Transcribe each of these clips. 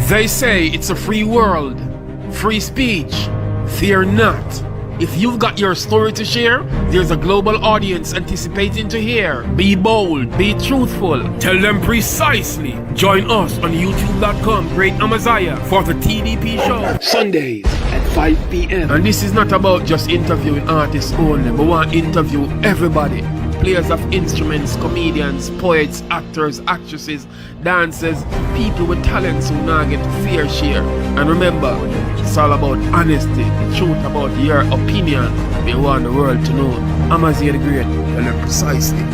They say it's a free world, free speech. Fear not. If you've got your story to share, there's a global audience anticipating to hear. Be bold, be truthful, tell them precisely. Join us on youtube.com, Great Amaziyah, for the TDP show. Sundays at 5 p.m. And this is not about just interviewing artists only, but we want to interview everybody. Players of instruments, comedians, poets, actors, actresses, dancers, people with talents who now get fair share. And remember, it's all about honesty, the truth about your opinion. We want the world to know. Amaziyah the Great, tell them precisely.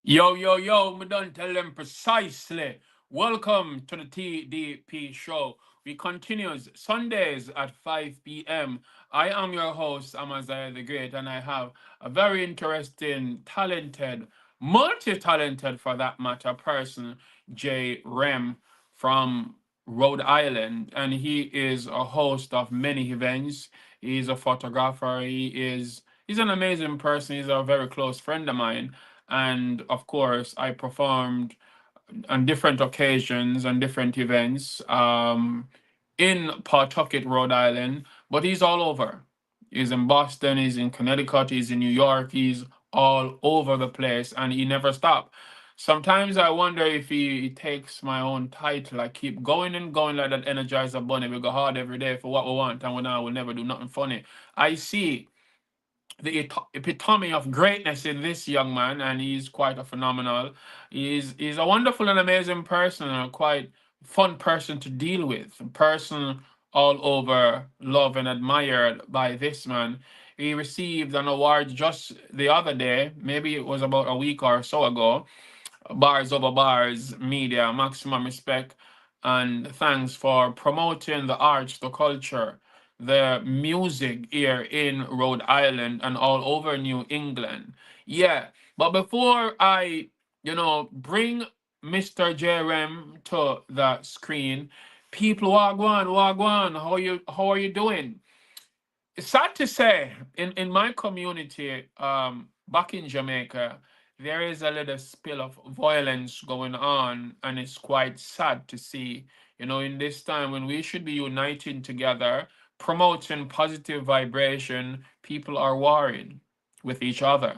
Yo, me done tell them precisely. Welcome to the TDP show. We continues Sundays at 5 p.m. I am your host, Amaziyah the Great, and I have a very interesting, talented, multi-talented for that matter, person, J-Rem from Rhode Island, and he is a host of many events. He's a photographer. He's an amazing person. He's a very close friend of mine, and of course, I performed on different occasions and different events in Pawtucket, Rhode Island, but he's all over. He's in Boston, he's in Connecticut, he's in New York, he's all over the place, and he never stopped. Sometimes I wonder if he takes my own title. I keep going and going like that Energizer Bunny. We go hard every day for what we want, and we now will never do nothing funny. I see the epitome of greatness in this young man, and he's quite a phenomenal. He's a wonderful and amazing person, and a quite fun person to deal with. A person all over loved and admired by this man. He received an award just the other day, maybe it was about a week or so ago. Bars Over Bars Media, maximum respect and thanks for promoting the arts, the culture, the music here in Rhode Island and all over New England. Yeah, but before I, bring Mr. J-Rem to the screen, people, wagwan, how are you doing? It's sad to say, in my community, back in Jamaica, there is a little spill of violence going on, and it's quite sad to see. In this time when we should be uniting together, promoting positive vibration, people are worried with each other.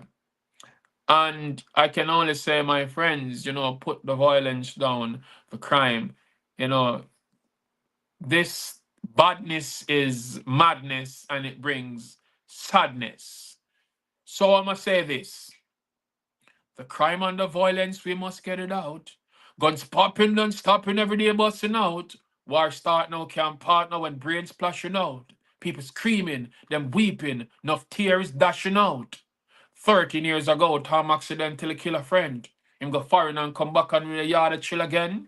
And I can only say, my friends, put the violence down, the crime. You know, this badness is madness and it brings sadness. So I must say this: the crime and the violence, we must get it out. Guns popping, and stopping, every day busting out. War start now, can't partner when brains splashing out. People screaming, them weeping, enough tears dashing out. 13 years ago, Tom accidentally kill a friend. Him go foreign and come back and in the yard to chill again.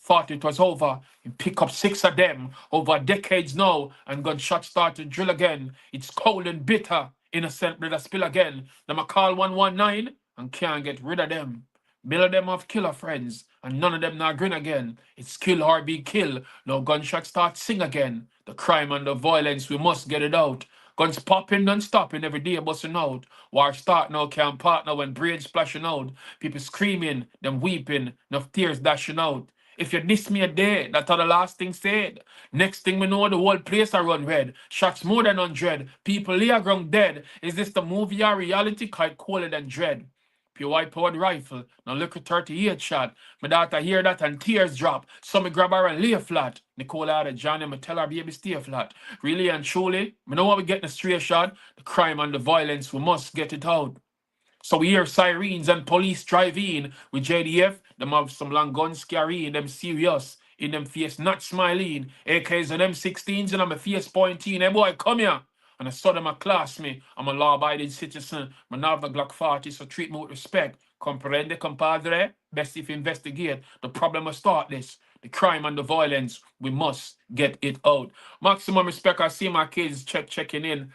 Thought it was over. He pick up 6 of them over decades now, and gunshot start to drill again. It's cold and bitter. Innocent blood a spill again. Them a call 119 and can't get rid of them. Mill of them have killer friends, and none of them now grin again. It's kill or be kill. Now gunshot start sing again. The crime and the violence, we must get it out. Guns popping and stopping every day busting out. War start now, can't partner when brains splashing out. People screaming, them weeping, enough tears dashing out. If you diss me a day, that's the last thing said. Next thing we know, the whole place are run red. Shots more than 100. People lay ground dead. Is this the movie or reality? Quite colder than dread. Pure white powered rifle, now look at 38 shot. My daughter hear that and tears drop. So me grab her and lay flat. Nicole out of Johnny, me tell her baby stay flat. Really and truly, me know what we getting a straight shot. The crime and the violence, we must get it out. So we hear sirens and police drive in with JDF. Them have some long guns carrying them serious. In them face not smiling. AKs and M16s and I'm a face pointing. Hey boy, come here. And I saw them a class me. I'm a law-abiding citizen. I have the Glock 40, so treat me with respect. Comprende, compadre? Best if you investigate. The problem will start this. The crime and the violence, we must get it out. Maximum respect. I see my kids checking in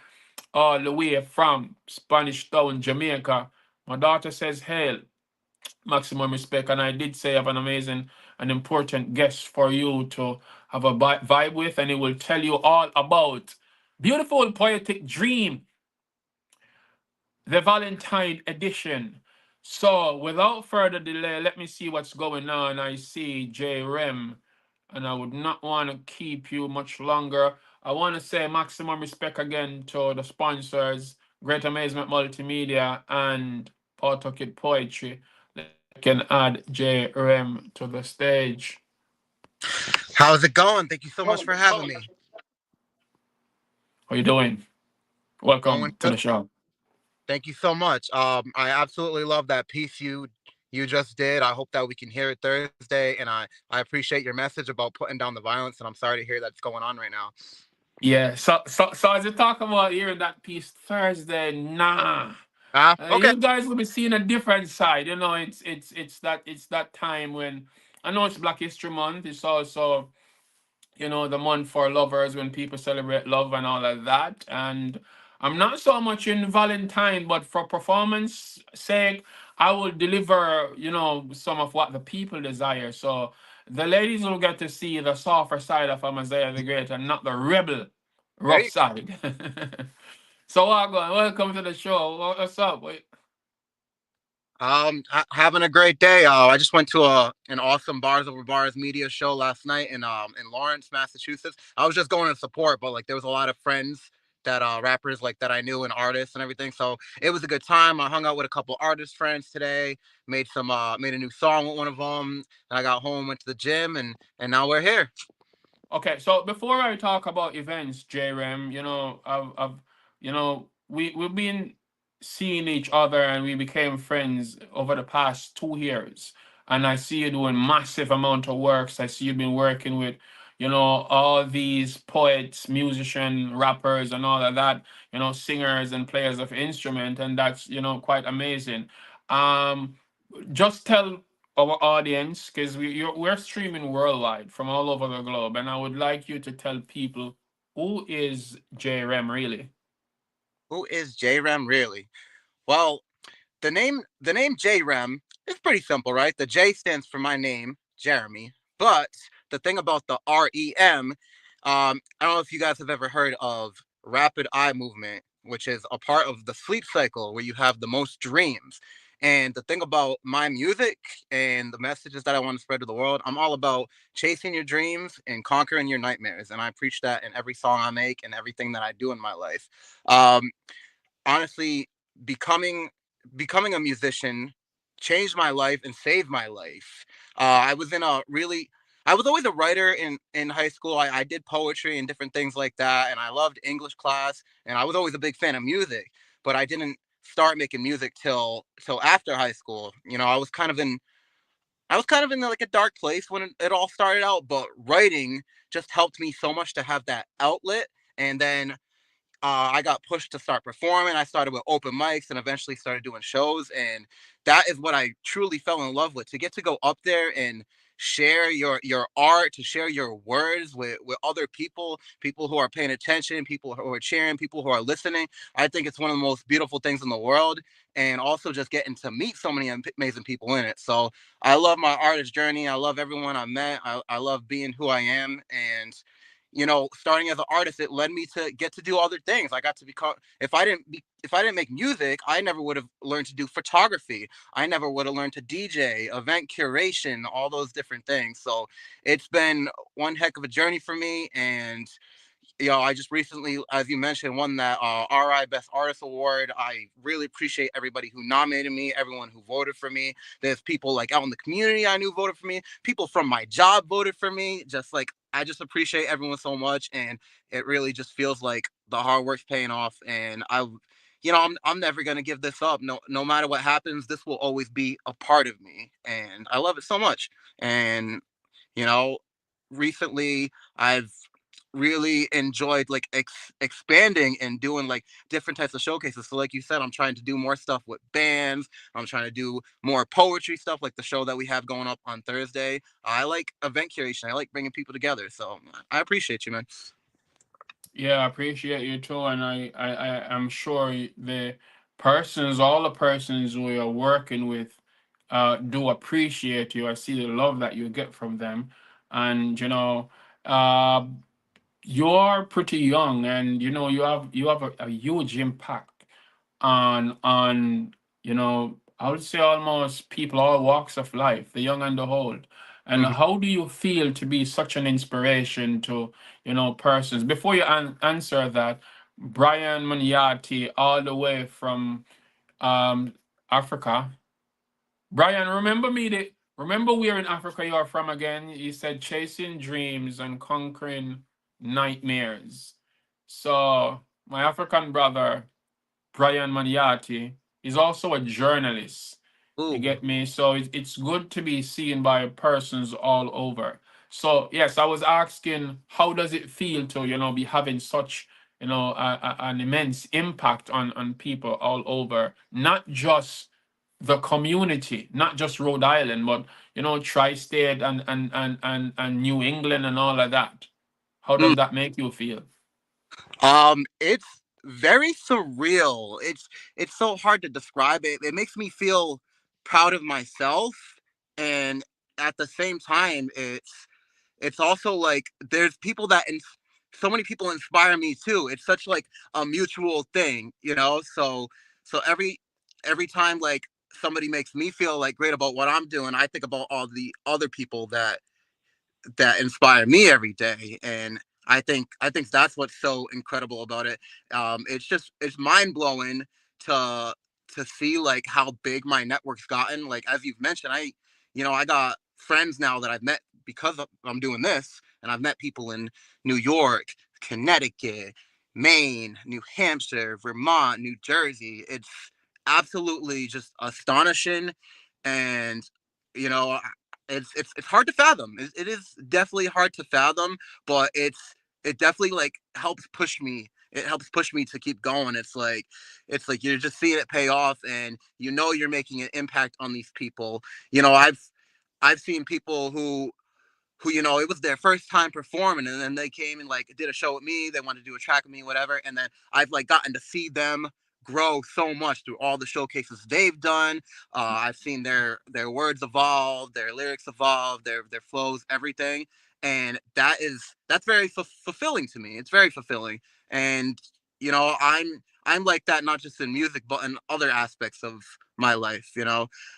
all the way from Spanish Town, Jamaica. My daughter says, hail, maximum respect. And I did say I have an amazing and important guest for you to have a vibe with, and it will tell you all about Beautiful Poetic Dream, the Valentine edition. So without further delay, let me see what's going on. I see J-Rem and I would not want to keep you much longer. I want to say maximum respect again to the sponsors, Great Amazement Multimedia and Pawtucket Poetry. Let me can add J-Rem to the stage. How's it going? Thank you so much for having me. How you doing? Going Welcome to good. the show. Thank you so much. I absolutely love that piece you just did. I hope that we can hear it Thursday, and I appreciate your message about putting down the violence. And I'm sorry to hear that's going on right now. Yeah, so as you talk about hearing that piece Thursday, nah. Okay. You guys will be seeing a different side. You know, it's that time when I know it's Black History Month. It's also, the month for lovers when people celebrate love and all of that. And I'm not so much in Valentine, but for performance sake, I will deliver, some of what the people desire. So the ladies will get to see the softer side of Amaziyah the Great and not the rebel There rough you side. So welcome to the show. What's up? Having a great day. I just went to an awesome Bars Over Bars media show last night in Lawrence, Massachusetts. I was just going to support, but like there was a lot of friends that rappers like that I knew and artists and everything. So it was a good time. I hung out with a couple artist friends today. Made a new song with one of them. And I got home, went to the gym, and now we're here. Okay, so before I talk about events, J-Rem, we've been seeing each other and we became friends over the past 2 years. And I see you doing massive amount of works. I see you've been working with, all these poets, musicians, rappers, and all of that, singers and players of instrument, and that's, quite amazing. Um, just tell our audience, because we're streaming worldwide from all over the globe, and I would like you to tell people who is J-Rem really. Who is J-Rem really? Well, the name J-Rem is pretty simple, right? The J stands for my name, Jeremy. But the thing about the REM, I don't know if you guys have ever heard of rapid eye movement, which is a part of the sleep cycle where you have the most dreams. And the thing about my music and the messages that I want to spread to the world, I'm all about chasing your dreams and conquering your nightmares. And I preach that in every song I make and everything that I do in my life. Um, Honestly, becoming becoming a musician changed my life and saved my life. I was in a really I was always a writer in high school. I did poetry and different things like that, and I loved English class, and I was always a big fan of music. But I didn't start making music till after high school. I was kind of in like a dark place when it all started out, but writing just helped me so much to have that outlet. And then I got pushed to start performing. I started with open mics and eventually started doing shows. And that is what I truly fell in love with. To get to go up there and share your art, to share your words with other people who are paying attention, people who are cheering, people who are listening. I think it's one of the most beautiful things in the world. And also just getting to meet so many amazing people in it. So I love my artist journey. I love everyone I met. I love being who I am. And starting as an artist, it led me to get to do other things. I got to become if I didn't make music, I never would have learned to do photography. I never would have learned to DJ, event curation, all those different things. So it's been one heck of a journey for me. And I just recently, as you mentioned, won that RI Best Artist Award. I really appreciate everybody who nominated me, everyone who voted for me. There's people like out in the community I knew voted for me. People from my job voted for me. Just like I just appreciate everyone so much, and it really just feels like the hard work's paying off. And I'm never gonna give this up. No matter what happens, this will always be a part of me, and I love it so much. And you know, recently I've really enjoyed like expanding and doing like different types of showcases. So like you said, I'm trying to do more stuff with bands. I'm trying to do more poetry stuff like the show that we have going up on Thursday. I like event curation. I like bringing people together. So I appreciate you, man. Yeah, I appreciate you too, and I'm sure all the persons we are working with, do appreciate you. I see the love that you get from them, and uh, you're pretty young, and you have a huge impact on I would say almost people all walks of life, the young and the old. And how do you feel to be such an inspiration to, persons? Before you answer that, Brian Maniati, all the way from um, Africa. Brian, remember where in Africa you are from again? You said chasing dreams and conquering nightmares. So my African brother, Brian Maniati, is also a journalist. You Ooh. get me? So it's good to be seen by persons all over. So yes, I was asking, how does it feel to, be having such, an immense impact on people all over, not just the community, not just Rhode Island, but tri-state and New England and all of that. How does that make you feel? It's very surreal. It's so hard to describe it. It makes me feel proud of myself, and at the same time, it's also like there's people that so many people inspire me too. It's such like a mutual thing, you know. So every time like somebody makes me feel like great about what I'm doing, I think about all the other people that inspire me every day. And I think that's what's so incredible about it. It's mind blowing to to see like how big my network's gotten. Like as you've mentioned, I got friends now that I've met because I'm doing this, and I've met people in New York, Connecticut, Maine, New Hampshire, Vermont, New Jersey. It's absolutely just astonishing. And you know it's hard to fathom. It is definitely hard to fathom, but it definitely like helps push me. It helps push me to keep going. It's like you're just seeing it pay off, and you're making an impact on these people. I've seen people who it was their first time performing, and then they came and like did a show with me. They wanted to do a track with me, whatever. And then I've like gotten to see them grow so much through all the showcases they've done. I've seen their words evolve, their lyrics evolve, their flows, everything. And that's very fulfilling to me. It's very fulfilling. And I'm like that, not just in music but in other aspects of my life.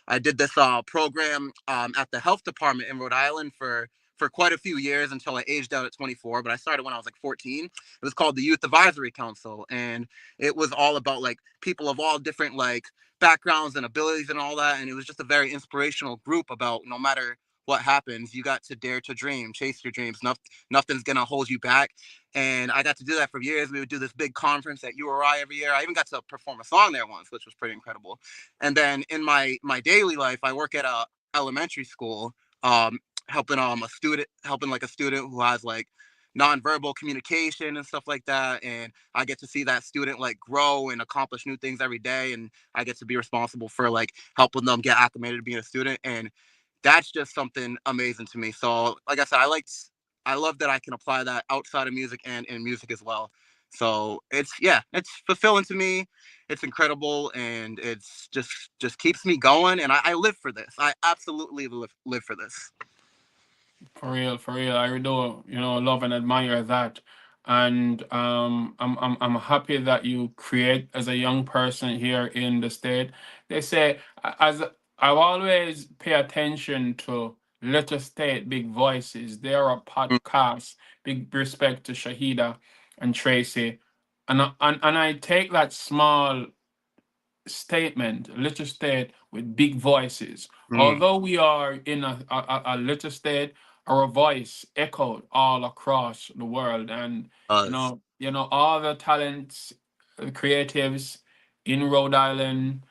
I did this program at the health department in Rhode Island for quite a few years until I aged out at 24. But I started when I was like 14. It was called the Youth Advisory Council, and it was all about like people of all different like backgrounds and abilities and all that. And it was just a very inspirational group about no matter what happens, you got to dare to dream, chase your dreams. Nothing's gonna hold you back. And I got to do that for years. We would do this big conference at URI every year. I even got to perform a song there once, which was pretty incredible. And then in my daily life, I work at a elementary school, um, helping like a student who has like nonverbal communication and stuff like that. And I get to see that student like grow and accomplish new things every day. And I get to be responsible for like helping them get acclimated to being a student. And that's just something amazing to me. So like I said, I love that I can apply that outside of music and in music as well. So it's fulfilling to me. It's incredible, and it's just keeps me going. And I live for this. I absolutely live for this. For real, for real. I do, love and admire that. And I'm happy that you create as a young person here in the state. They say, as I've always pay attention to Little State Big Voices. They're a podcast. Big respect to Shahida and Tracy. And I take that small statement, little state with big voices. Mm, Although we are in a little state, our voice echoed all across the world, and us. all the talents, creatives in Rhode Island,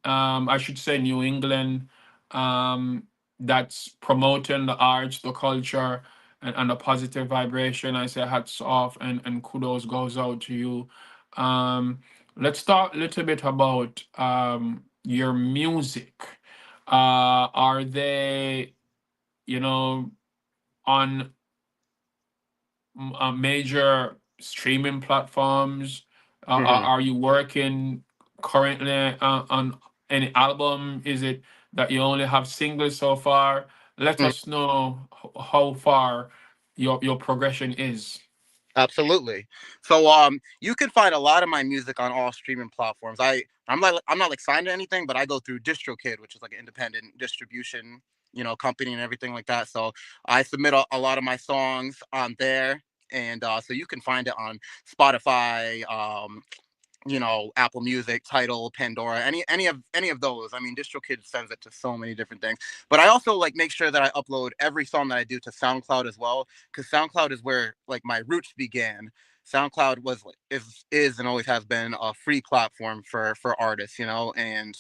I should say New England, um, that's promoting the arts, the culture, and the positive vibration. I say hats off and kudos goes out to you. Um, let's talk a little bit about your music. Are they, on major streaming platforms? Mhm. Are you working currently on any album? Is it that you only have singles so far? Let Mm, us know how far your progression is. absolutely. So you can find a lot of my music on all streaming platforms. I'm not like signed to anything, but I go through DistroKid, which is like an independent distribution, company and everything like that. So I submit a lot of my songs on there, and so you can find it on Spotify, Apple Music, Tidal, Pandora, any of those. I mean, DistroKid sends it to so many different things. But I also like make sure that I upload every song that I do to SoundCloud as well, because SoundCloud is where like my roots began. SoundCloud is and always has been a free platform for artists, and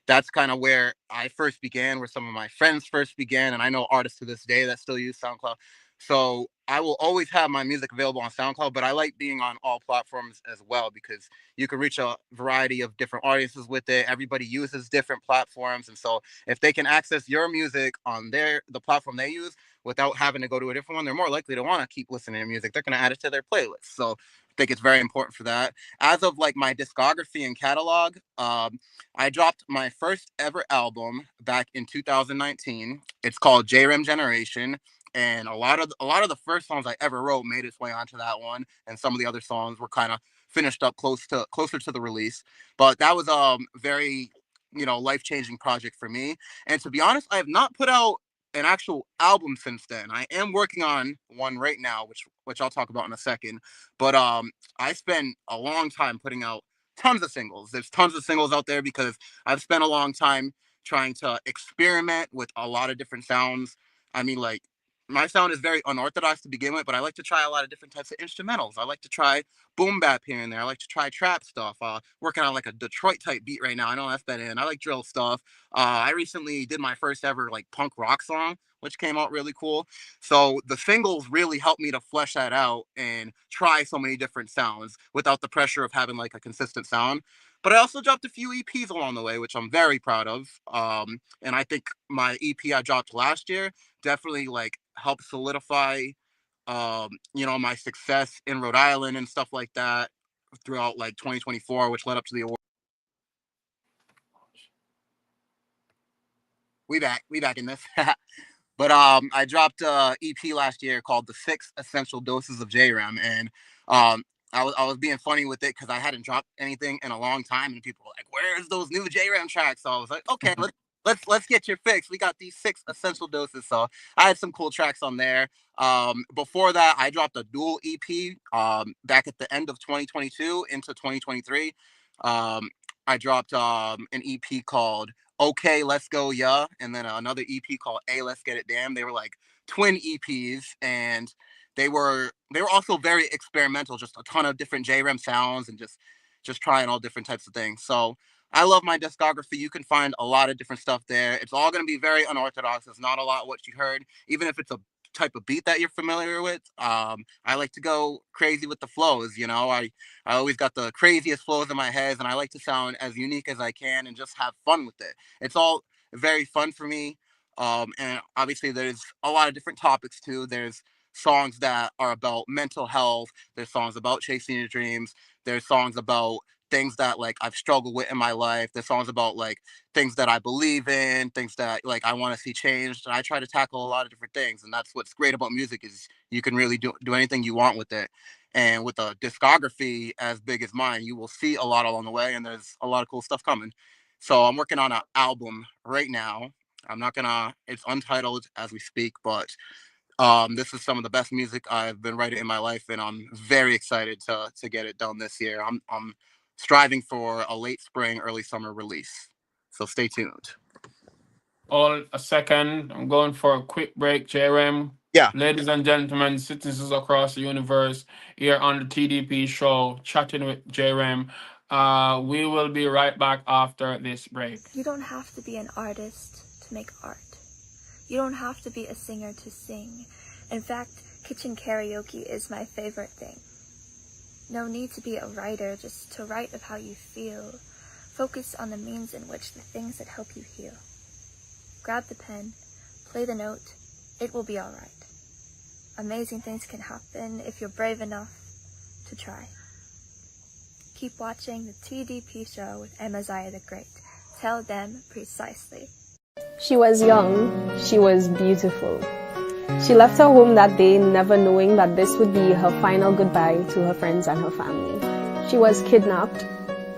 that's kind of where I first began, where some of my friends first began, and I know artists to this day that still use SoundCloud. So I will always have my music available on SoundCloud, but I like being on all platforms as well, because you can reach a variety of different audiences with it. Everybody uses different platforms, and so if they can access your music on the platform they use without having to go to a different one, they're more likely to want to keep listening to music. They're going to add it to their playlist. So I think it's very important for that. As of like my discography and catalog, I dropped my first ever album back in 2019. It's called J-Rem Generation. And a lot of the first songs I ever wrote made its way onto that one, and some of the other songs were kind of finished up closer to the release. But that was very life-changing project for me. And to be honest, I have not put out an actual album since then. I am working on one right now, which I'll talk about in a second. But I spent a long time putting out tons of singles. There's tons of singles out there because I've spent a long time trying to experiment with a lot of different sounds. I mean, like, my sound is very unorthodox to begin with, but I like to try a lot of different types of instrumentals. I like to try boom bap here and there. I like to try trap stuff. Working on like a Detroit type beat right now. I know that's that in. I like drill stuff. I recently did my first ever like punk rock song, which came out really cool. So the singles really helped me to flesh that out and try so many different sounds without the pressure of having like a consistent sound. But I also dropped a few EPs along the way, which I'm very proud of. And I think my EP I dropped last year definitely like helped solidify my success in Rhode Island and stuff like that throughout like 2024, which led up to the award. We back in this. But I dropped a EP last year called The 6 Essential Doses of J-Rem, and I was being funny with it because I hadn't dropped anything in a long time, and people were like, "Where's those new J-Rem tracks?" So I was like, "Okay, let's get your fix. We got these 6 essential doses." So I had some cool tracks on there. Before that, I dropped a dual EP back at the end of 2022 into 2023. I dropped an EP called Okay, Let's Go Yeah, and then another EP called Hey, Let's Get It Damn. They were like twin EPs, and they were also very experimental, just a ton of different J-Rem sounds and just trying all different types of things. So I love my discography. You can find a lot of different stuff there. It's all going to be very unorthodox. It's not a lot what you heard, even if it's a type of beat that you're familiar with. I like to go crazy with the flows. I always got the craziest flows in my head, and I like to sound as unique as I can and just have fun with it. It's all very fun for me. And obviously there's a lot of different topics too. There's songs that are about mental health. There's songs about chasing your dreams. There's songs about things that like I've struggled with in my life. There's songs about like things that I believe in, things that like I want to see changed. And I try to tackle a lot of different things. And that's what's great about music is you can really do anything you want with it. And with a discography as big as mine, you will see a lot along the way, and there's a lot of cool stuff coming. So I'm working on an album right now. It's untitled as we speak, but this is some of the best music I've been writing in my life, and I'm very excited to get it done this year. I'm striving for a late spring, early summer release. So stay tuned. All a second. I'm going for a quick break, J-Rem. Yeah. Ladies and gentlemen, citizens across the universe, here on the TDP show, chatting with J-Rem. We will be right back after this break. You don't have to be an artist to make art. You don't have to be a singer to sing. In fact, kitchen karaoke is my favorite thing. No need to be a writer just to write of how you feel. Focus on the means in which the things that help you heal. Grab the pen, play the note, it will be alright. Amazing things can happen if you're brave enough to try. Keep watching the TDP show with Amaziyah the Great. Tell them precisely. She was young, she was beautiful. She left her home that day never knowing that this would be her final goodbye to her friends and her family. She was kidnapped,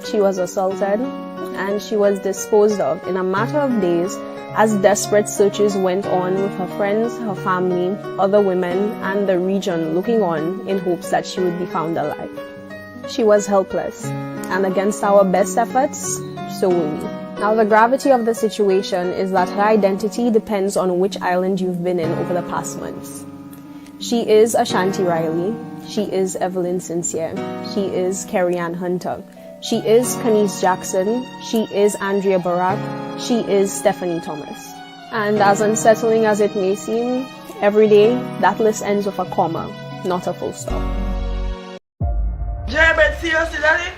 she was assaulted, and she was disposed of in a matter of days as desperate searches went on with her friends, her family, other women, and the region looking on in hopes that she would be found alive. She was helpless, and against our best efforts, so were we. Now, the gravity of the situation is that her identity depends on which island you've been in over the past months. She is Ashanti Riley. She is Evelyn Sincere. She is Carrie Ann Hunter. She is Kanice Jackson. She is Andrea Barak. She is Stephanie Thomas. And as unsettling as it may seem, every day that list ends with a comma, not a full stop. J-Rem, seriously, daddy?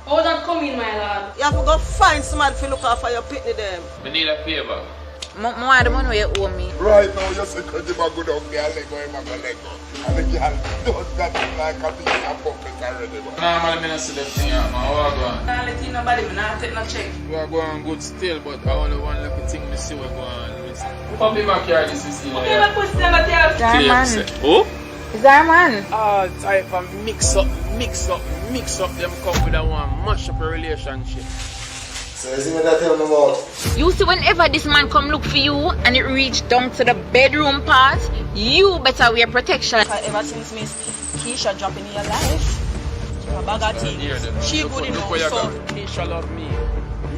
How that come in, my lord? You have to go find somebody to look after your pitney them. We need a favor. More the money you owe me. Right now, you're saying because you're good on girl, Lego, and the girl does that like a piece of puppet already. Normally, I don't see the thing out, man. How are you going? I let you nobody, I not take no check. We are going good still, but I only one little thing I see we're going. Come be back here, this is here. Okay, my pussy never tell. Who? Is that a man? Oh, type of mix up them come with that one mash up a relationship. So you see what I tell them about? You see, whenever this man come look for you and it reach down to the bedroom part, you better wear protection. Ever since Miss Keisha dropping in your life, a bag of things. She good enough, so. Keisha love me.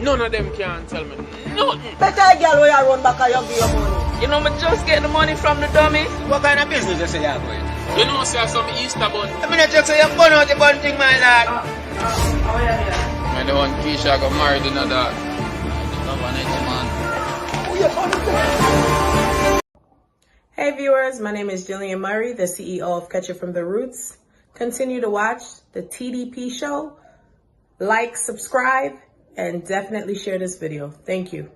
None of them can tell me nothing. Better a girl where you run back and you give your money. You know, me just get the money from the dummy. What kind of business you say you're going? You know, say some Easter bun. I mean, I just say you're going out the bun thing, my lad. How are you here? When the one Keisha got married in that. Hey viewers, my name is Jillian Murray, the CEO of Catch It From The Roots. Continue to watch the TDP show, like, subscribe, and definitely share this video. Thank you.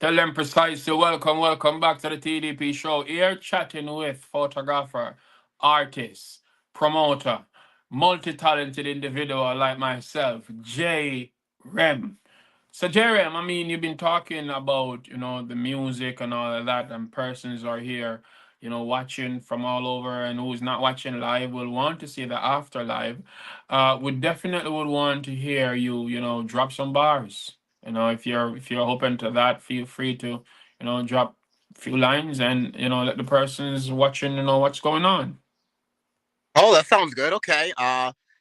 Tell them precisely, welcome back to the TDP show. Here chatting with photographer, artist, promoter, multi-talented individual like myself, J-Rem. So J-Rem, I mean, you've been talking about, the music and all of that, and persons are here, watching from all over, and who's not watching live will want to see the after live. We definitely would want to hear you, drop some bars. If you're open to that, feel free to, drop a few lines and, let the persons watching know what's going on. Oh, that sounds good. Okay.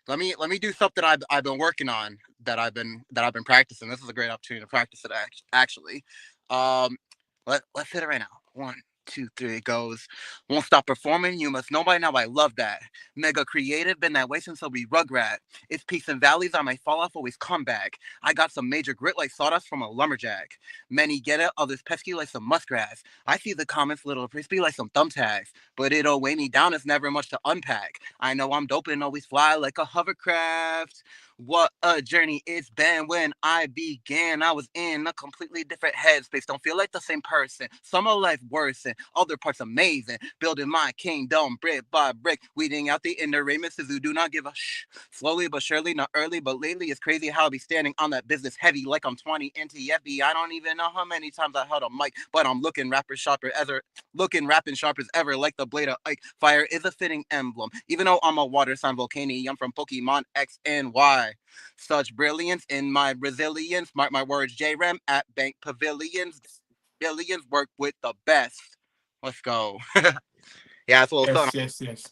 Let me do something I've been working on that I've been practicing. This is a great opportunity to practice it actually. Let's hit it right now. 1, 2, 3, it goes. Won't stop performing. You must know by now I love that. Mega creative, been that way since I'll be Rugrat. It's peaks and valleys, I might fall off, always come back. I got some major grit like sawdust from a lumberjack. Many get it, others pesky like some muskrats. I see the comments little crispy like some thumbtacks. But it'll weigh me down, it's never much to unpack. I know I'm dope and always fly like a hovercraft. What a journey it's been. When I began, I was in a completely different headspace. Don't feel like the same person. Some of life worse and other parts amazing. Building my kingdom brick by brick. Weeding out the ignoramuses who do not give a shh. Slowly but surely, not early, but lately it's crazy how I be standing on that business heavy like I'm 20 NTFB. I don't even know how many times I held a mic, but I'm looking rapping sharp as ever like the blade of Ike. Fire is a fitting emblem. Even though I'm a water sign volcano, I'm from Pokemon X and Y. Such brilliance in my resilience. Mark my words, J-Rem at Bank Pavilions. Billions work with the best. Let's go. Yeah, that's a little something. Yes.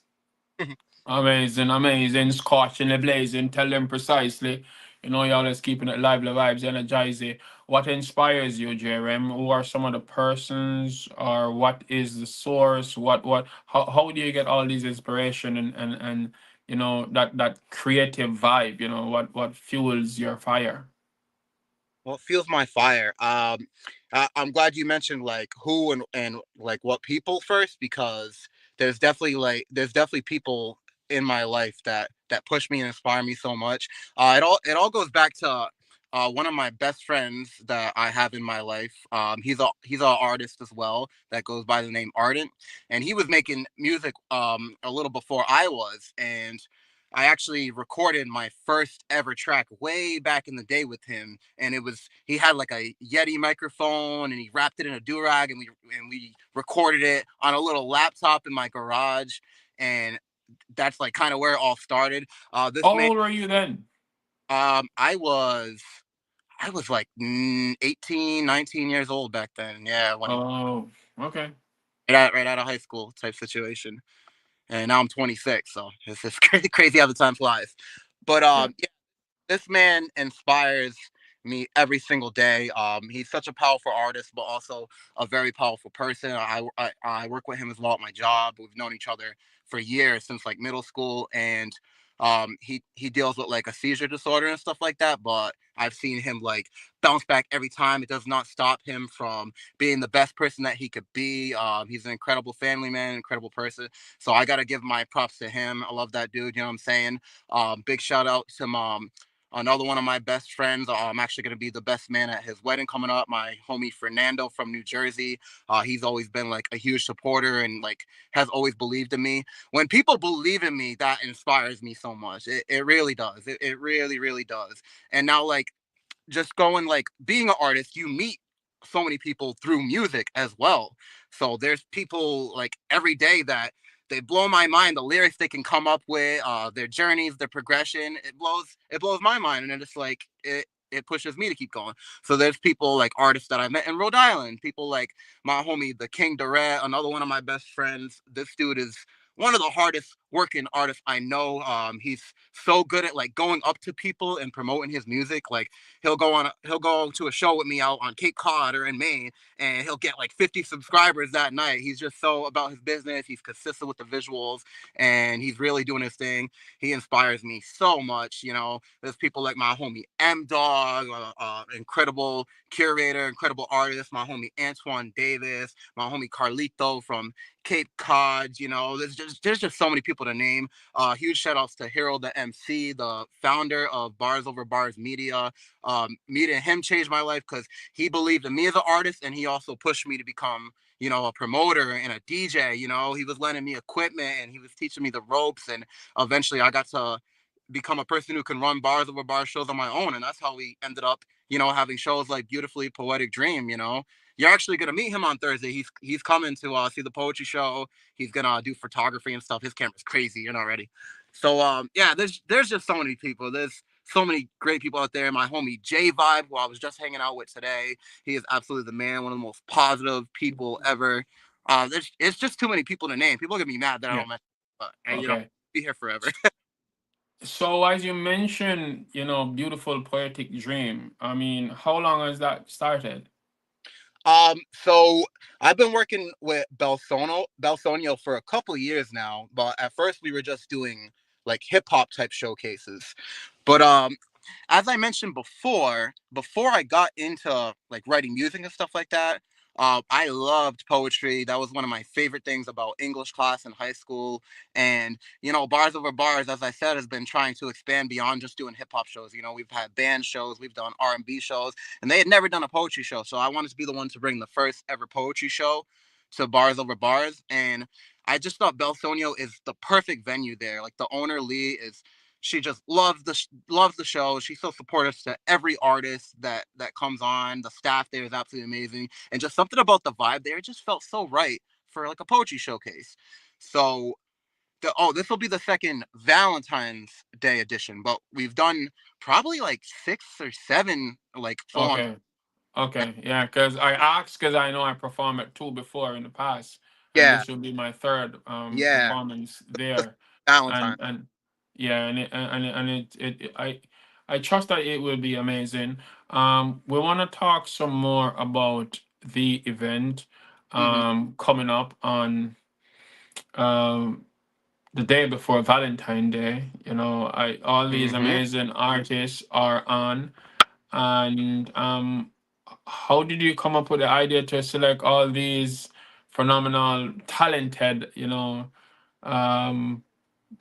Amazing. Scorching the blazing. Tell them precisely. You're always keeping it lively vibes, energizing. What inspires you, J-Rem? Who are some of the persons, or what is the source? How do you get all these inspiration and that creative vibe? What fuels your fire? Well, it fuels my fire. I'm glad you mentioned like who and like what people first, because there's definitely people in my life that push me and inspire me so much. It all goes back to one of my best friends that I have in my life. He's an artist as well that goes by the name Ardent, and he was making music a little before I was, and I actually recorded my first ever track way back in the day with him, and he had like a Yeti microphone, and he wrapped it in a do-rag, and we recorded it on a little laptop in my garage, and that's like kind of where it all started. How old were you then? I was I was like 18, 19 years old back then. Yeah, when Oh, okay. right out of high school type situation. And now I'm 26, so it's just crazy how the time flies. But Yeah. yeah, this man inspires me every single day. He's such a powerful artist, but also a very powerful person. I work with him as well at my job. We've known each other for years, since like middle school, and he deals with like a seizure disorder and stuff like that. But I've seen him like bounce back every time. It does not stop him from being the best person that he could be. He's an incredible family man, incredible person. So I gotta give my props to him. I love that dude. You know what I'm saying? Big shout out to another one of my best friends. I'm actually going to be the best man at his wedding coming up. My homie Fernando from New Jersey. He's always been like a huge supporter and like has always believed in me. When people believe in me, that inspires me so much. It really does. It really, really does. And now like just going like being an artist, you meet so many people through music as well. So there's people like every day that they blow my mind. The lyrics they can come up with, their journeys, their progression, it blows my mind, and it's like it pushes me to keep going. So there's people like artists that I met in Rhode Island, people like my homie the King Durrett, another one of my best friends. This dude is one of the hardest working artists I know. He's so good at like going up to people and promoting his music. Like he'll go to a show with me out on Cape Cod or in Maine, and he'll get like 50 subscribers that night. He's just so about his business. He's consistent with the visuals, and he's really doing his thing. He inspires me so much. You know, there's people like my homie M Dog, incredible curator, incredible artist. My homie Antoine Davis, my homie Carlito from Cape Cod. You know, there's just so many people to name. Huge shout outs to Hero the MC, the founder of Bars Over Bars Media. Meeting him changed my life because he believed in me as an artist, and he also pushed me to become, you know, a promoter and a DJ. You know, he was lending me equipment and he was teaching me the ropes, and eventually I got to become a person who can run Bars Over Bars shows on my own, and that's how we ended up, you know, having shows like Beautifully Poetic Dream. You know, you're actually gonna meet him on Thursday. He's coming to see the poetry show. He's gonna do photography and stuff. His camera's crazy, you know, already. So yeah, there's just so many people. There's so many great people out there. My homie J Vibe, who I was just hanging out with today, he is absolutely the man. One of the most positive people ever. It's just too many people to name. People are gonna be mad that I Yeah. don't mention, but you know, Okay. be here forever. So as you mentioned, beautiful poetic dream. I mean, how long has that started? So I've been working with Belsonio for a couple years now, but at first we were just doing like hip hop type showcases. But as I mentioned before I got into like writing music and stuff like that, I loved poetry. That was one of my favorite things about English class in high school. And, you know, Bars Over Bars, as I said, has been trying to expand beyond just doing hip hop shows. You know, we've had band shows, we've done R&B shows, and they had never done a poetry show. So I wanted to be the one to bring the first ever poetry show to Bars Over Bars. And I just thought Belsonio is the perfect venue there. Like the owner, Lee, she just loves the show. She's so supportive to every artist that comes on. The staff there is absolutely amazing, and just something about the vibe there just felt so right for like a poetry showcase. So this will be the second Valentine's Day edition, but we've done probably like 6 or 7 like full on. Okay. Okay. Yeah, because I asked because I know I performed at two before in the past, and Yeah, this will be my third yeah, performance the there. Valentine. And yeah, I trust that it will be amazing. We want to talk some more about the event Hmm. coming up on um the day before Valentine Day. I all these Hmm. amazing artists are on, and how did you come up with the idea to select all these phenomenal, talented, um,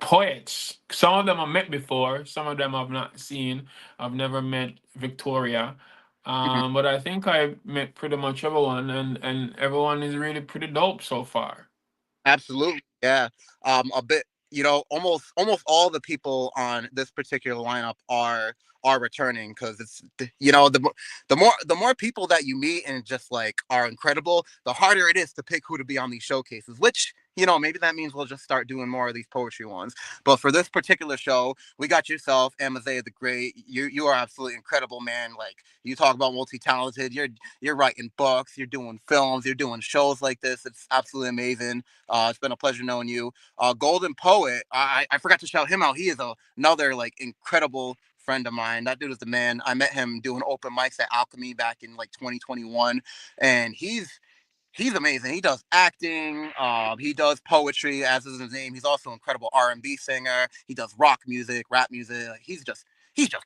poets? Some of them I've met before, some of them I've not seen. I've never met Victoria. Hmm. But I think I've met pretty much everyone, and everyone is really pretty dope so far. Absolutely, yeah. A bit, you know, almost all the people on this particular lineup are returning because you know, the more people that you meet and just like are incredible, the harder it is to pick who to be on these showcases. Which, maybe that means we'll just start doing more of these poetry ones. But for this particular show, we got yourself, Amaziyah the Great. You are absolutely incredible, man. Like, you talk about multi-talented. You're writing books, you're doing films, you're doing shows like this. It's absolutely amazing. It's been a pleasure knowing you. Golden Poet, I forgot to shout him out. He is another like incredible friend of mine. That dude is the man. I met him doing open mics at Alchemy back in like 2021, and he's amazing. He does acting. He does poetry, as is his name. He's also an incredible R&B singer. He does rock music, rap music. Like, he's just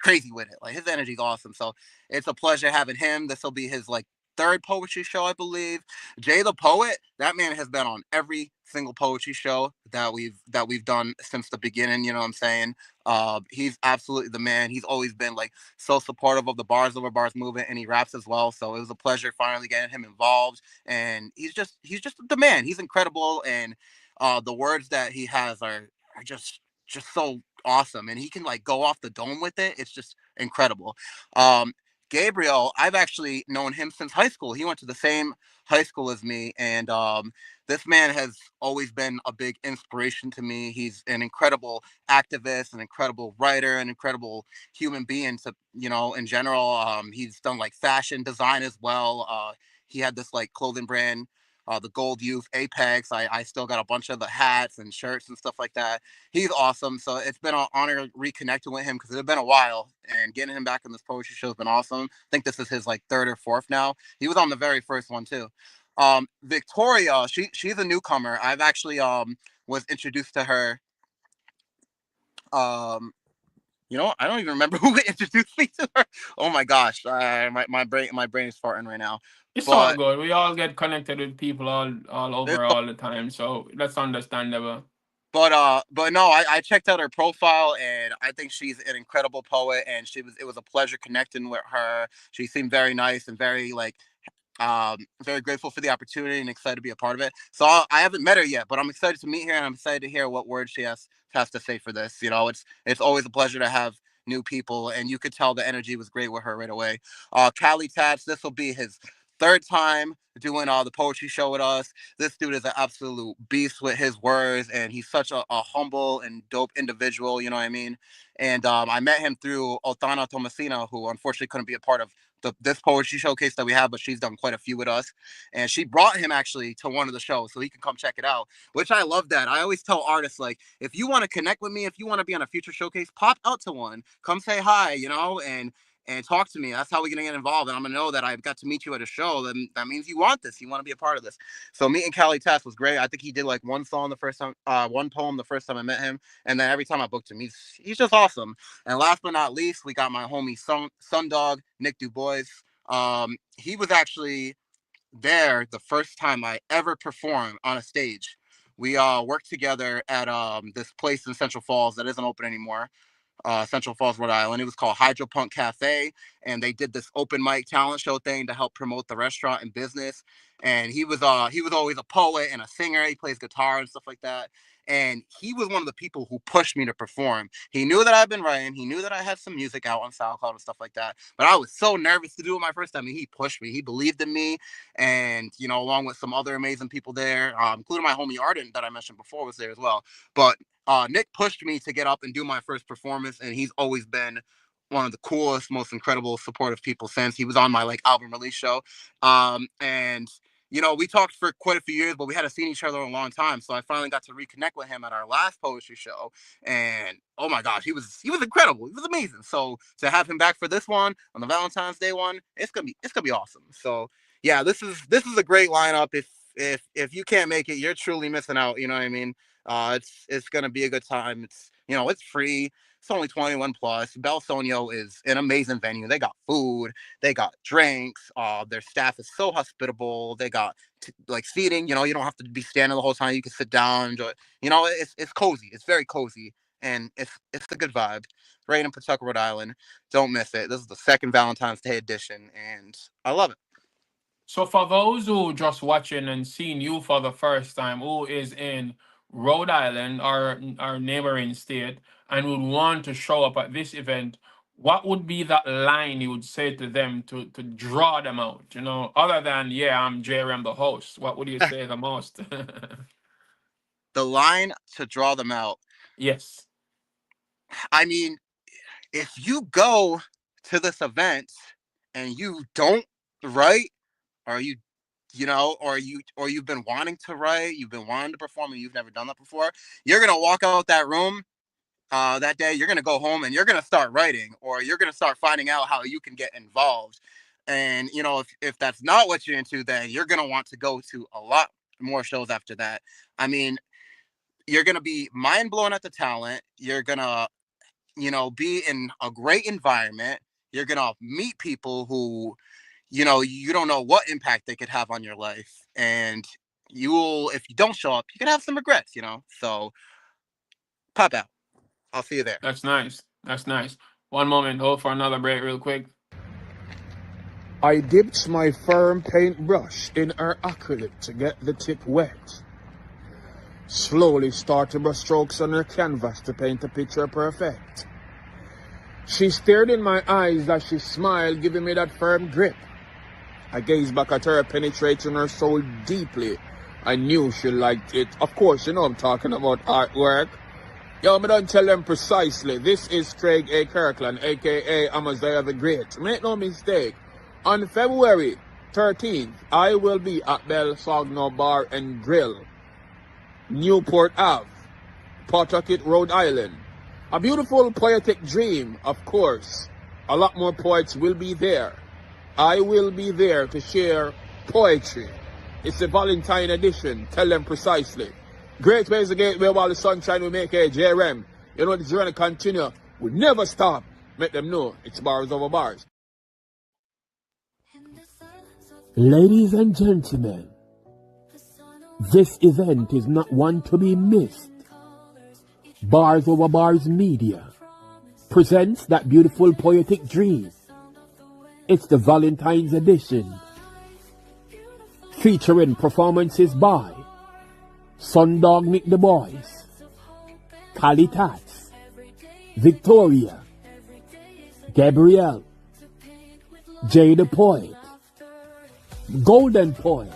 crazy with it. Like, his energy's awesome. So it's a pleasure having him. This will be his like third poetry show, I believe. Jay the Poet, that man has been on every single poetry show that we've done since the beginning. You know what I'm saying? He's absolutely the man. He's always been like so supportive of the Bars Over Bars movement, and he raps as well. So it was a pleasure finally getting him involved. And he's just the man. He's incredible, and the words that he has are just so awesome. And he can like go off the dome with it. It's just incredible. Gabriel, I've actually known him since high school. He went to the same high school as me, and this man has always been a big inspiration to me. He's an incredible activist, an incredible writer, an incredible human being. To in general, he's done like fashion design as well. He had this like clothing brand, the Gold Youth Apex. I still got a bunch of the hats and shirts and stuff like that. He's awesome. So it's been an honor reconnecting with him because it's been a while, and getting him back on this poetry show has been awesome. I think this is his like third or fourth now. He was on the very first one too. Victoria, she's a newcomer. I've actually was introduced to her. I don't even remember who introduced me to her. Oh my gosh, my brain is farting right now. It's all But good. We all get connected with people all over all the time, so that's understandable. But no, I checked out her profile, and I think she's an incredible poet, and it was a pleasure connecting with her. She seemed very nice and very like very grateful for the opportunity and excited to be a part of it. So I haven't met her yet, but I'm excited to meet her, and I'm excited to hear what words she has to say for this. It's always a pleasure to have new people, and you could tell the energy was great with her right away. Callie Tats, this will be his third time doing the poetry show with us. This dude is an absolute beast with his words, and he's such a humble and dope individual. You know what I mean? And I met him through Otana Tomasina, who unfortunately couldn't be a part of this poetry showcase that we have, but she's done quite a few with us. And she brought him actually to one of the shows so he can come check it out, which I love that. I always tell artists, like, if you want to connect with me, if you want to be on a future showcase, pop out to one, come say hi, and talk to me. That's how we're going to get involved. And I'm going to know that I've got to meet you at a show. Then that means you want this. You want to be a part of this. So meeting Callie Tess was great. I think he did like one poem the first time I met him. And then every time I booked him, he's just awesome. And last but not least, we got my homie Sundog, Nick Dubois. He was actually there the first time I ever performed on a stage. We worked together at this place in Central Falls that isn't open anymore. Central Falls, Rhode Island. It was called Hydropunk Cafe, and they did this open mic talent show thing to help promote the restaurant and business. And he was always a poet and a singer. He plays guitar and stuff like that. And he was one of the people who pushed me to perform. He knew that I'd been writing. He knew that I had some music out on SoundCloud and stuff like that. But I was so nervous to do it my first time. And he pushed me. He believed in me. And, along with some other amazing people there, including my homie Arden that I mentioned before was there as well. But Nick pushed me to get up and do my first performance, and he's always been one of the coolest, most incredible, supportive people since. He was on my album release show, and we talked for quite a few years, but we hadn't seen each other in a long time. So I finally got to reconnect with him at our last poetry show, and oh my gosh, he was incredible. He was amazing. So to have him back for this one on the Valentine's Day one, it's gonna be awesome. So yeah, this is a great lineup. If you can't make it, you're truly missing out. You know what I mean? It's gonna be a good time. It's free. It's only 21 plus. Belsonio is an amazing venue. They got food, they got drinks. Their staff is so hospitable. They got seating. You don't have to be standing the whole time. You can sit down, enjoy. It's cozy. It's very cozy, and it's a good vibe. Right in Pawtucket, Rhode Island. Don't miss it. This is the second Valentine's Day edition, and I love it. So for those who just watching and seeing you for the first time, who is in Rhode Island or our neighboring state and would want to show up at this event, what would be that line you would say to them to draw them out? Other than, yeah, I'm J-Rem the host. What would you say the most? the line to draw them out. Yes. I mean, if you go to this event and you don't write, or you've been wanting to write, you've been wanting to perform, and you've never done that before, you're gonna walk out that room that day. You're gonna go home and you're gonna start writing, or you're gonna start finding out how you can get involved. And if that's not what you're into, then you're gonna want to go to a lot more shows after that. I mean, you're gonna be mind blown at the talent. You're gonna be in a great environment. You're gonna meet people who, you don't know what impact they could have on your life, and if you don't show up, you can have some regrets. So pop out. I'll see you there. That's nice. That's nice. One moment, hold for another break real quick. I dipped my firm paintbrush in her acrylic to get the tip wet. Slowly started brush strokes on her canvas to paint a picture perfect. She stared in my eyes as she smiled, giving me that firm grip. I gazed back at her, penetrating her soul deeply. I knew she liked it. Of course, I'm talking about artwork. Yo, me don't tell them precisely. This is Craig A. Kirkland, a.k.a. Amaziyah the Great. Make no mistake. On February 13th, I will be at Bel Sagno Bar and Grill, Newport Ave, Pawtucket, Rhode Island. A beautiful poetic dream, of course. A lot more poets will be there. I will be there to share poetry. It's a Valentine edition. Tell them precisely. Great ways the gateway while the sunshine will make a J-Rem. The journey continue. We never stop. Make them know it's bars over bars. Ladies and gentlemen, this event is not one to be missed. Bars Over Bars Media presents that beautiful poetic dream. It's the Valentine's edition, featuring performances by Sundog Nick the Boys, Cali Tats, Victoria, Gabrielle, Jay the Poet, Golden Poet,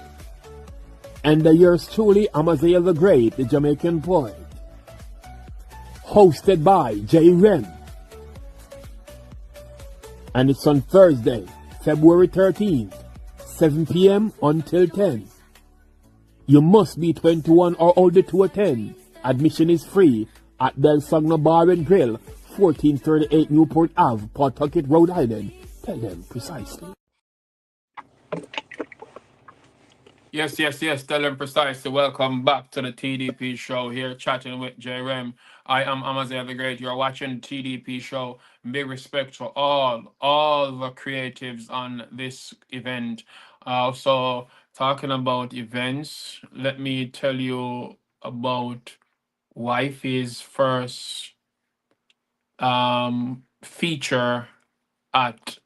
and the yours truly, Amaziyah the Great, the Jamaican poet. Hosted by J-Rem. And it's on Thursday, February 13th, 7 p.m. until 10. You must be 21 or older to attend. Admission is free at Del Sagno Bar and Grill, 1438 Newport Ave, Pawtucket, Rhode Island. Tell them precisely. Yes. Tell them precisely. Welcome back to the TDP show here, chatting with J-Rem. I am Amaziyah the Great. You're watching the TDP show. Big respect to all the creatives on this event. So talking about events, let me tell you about Wifey's first feature at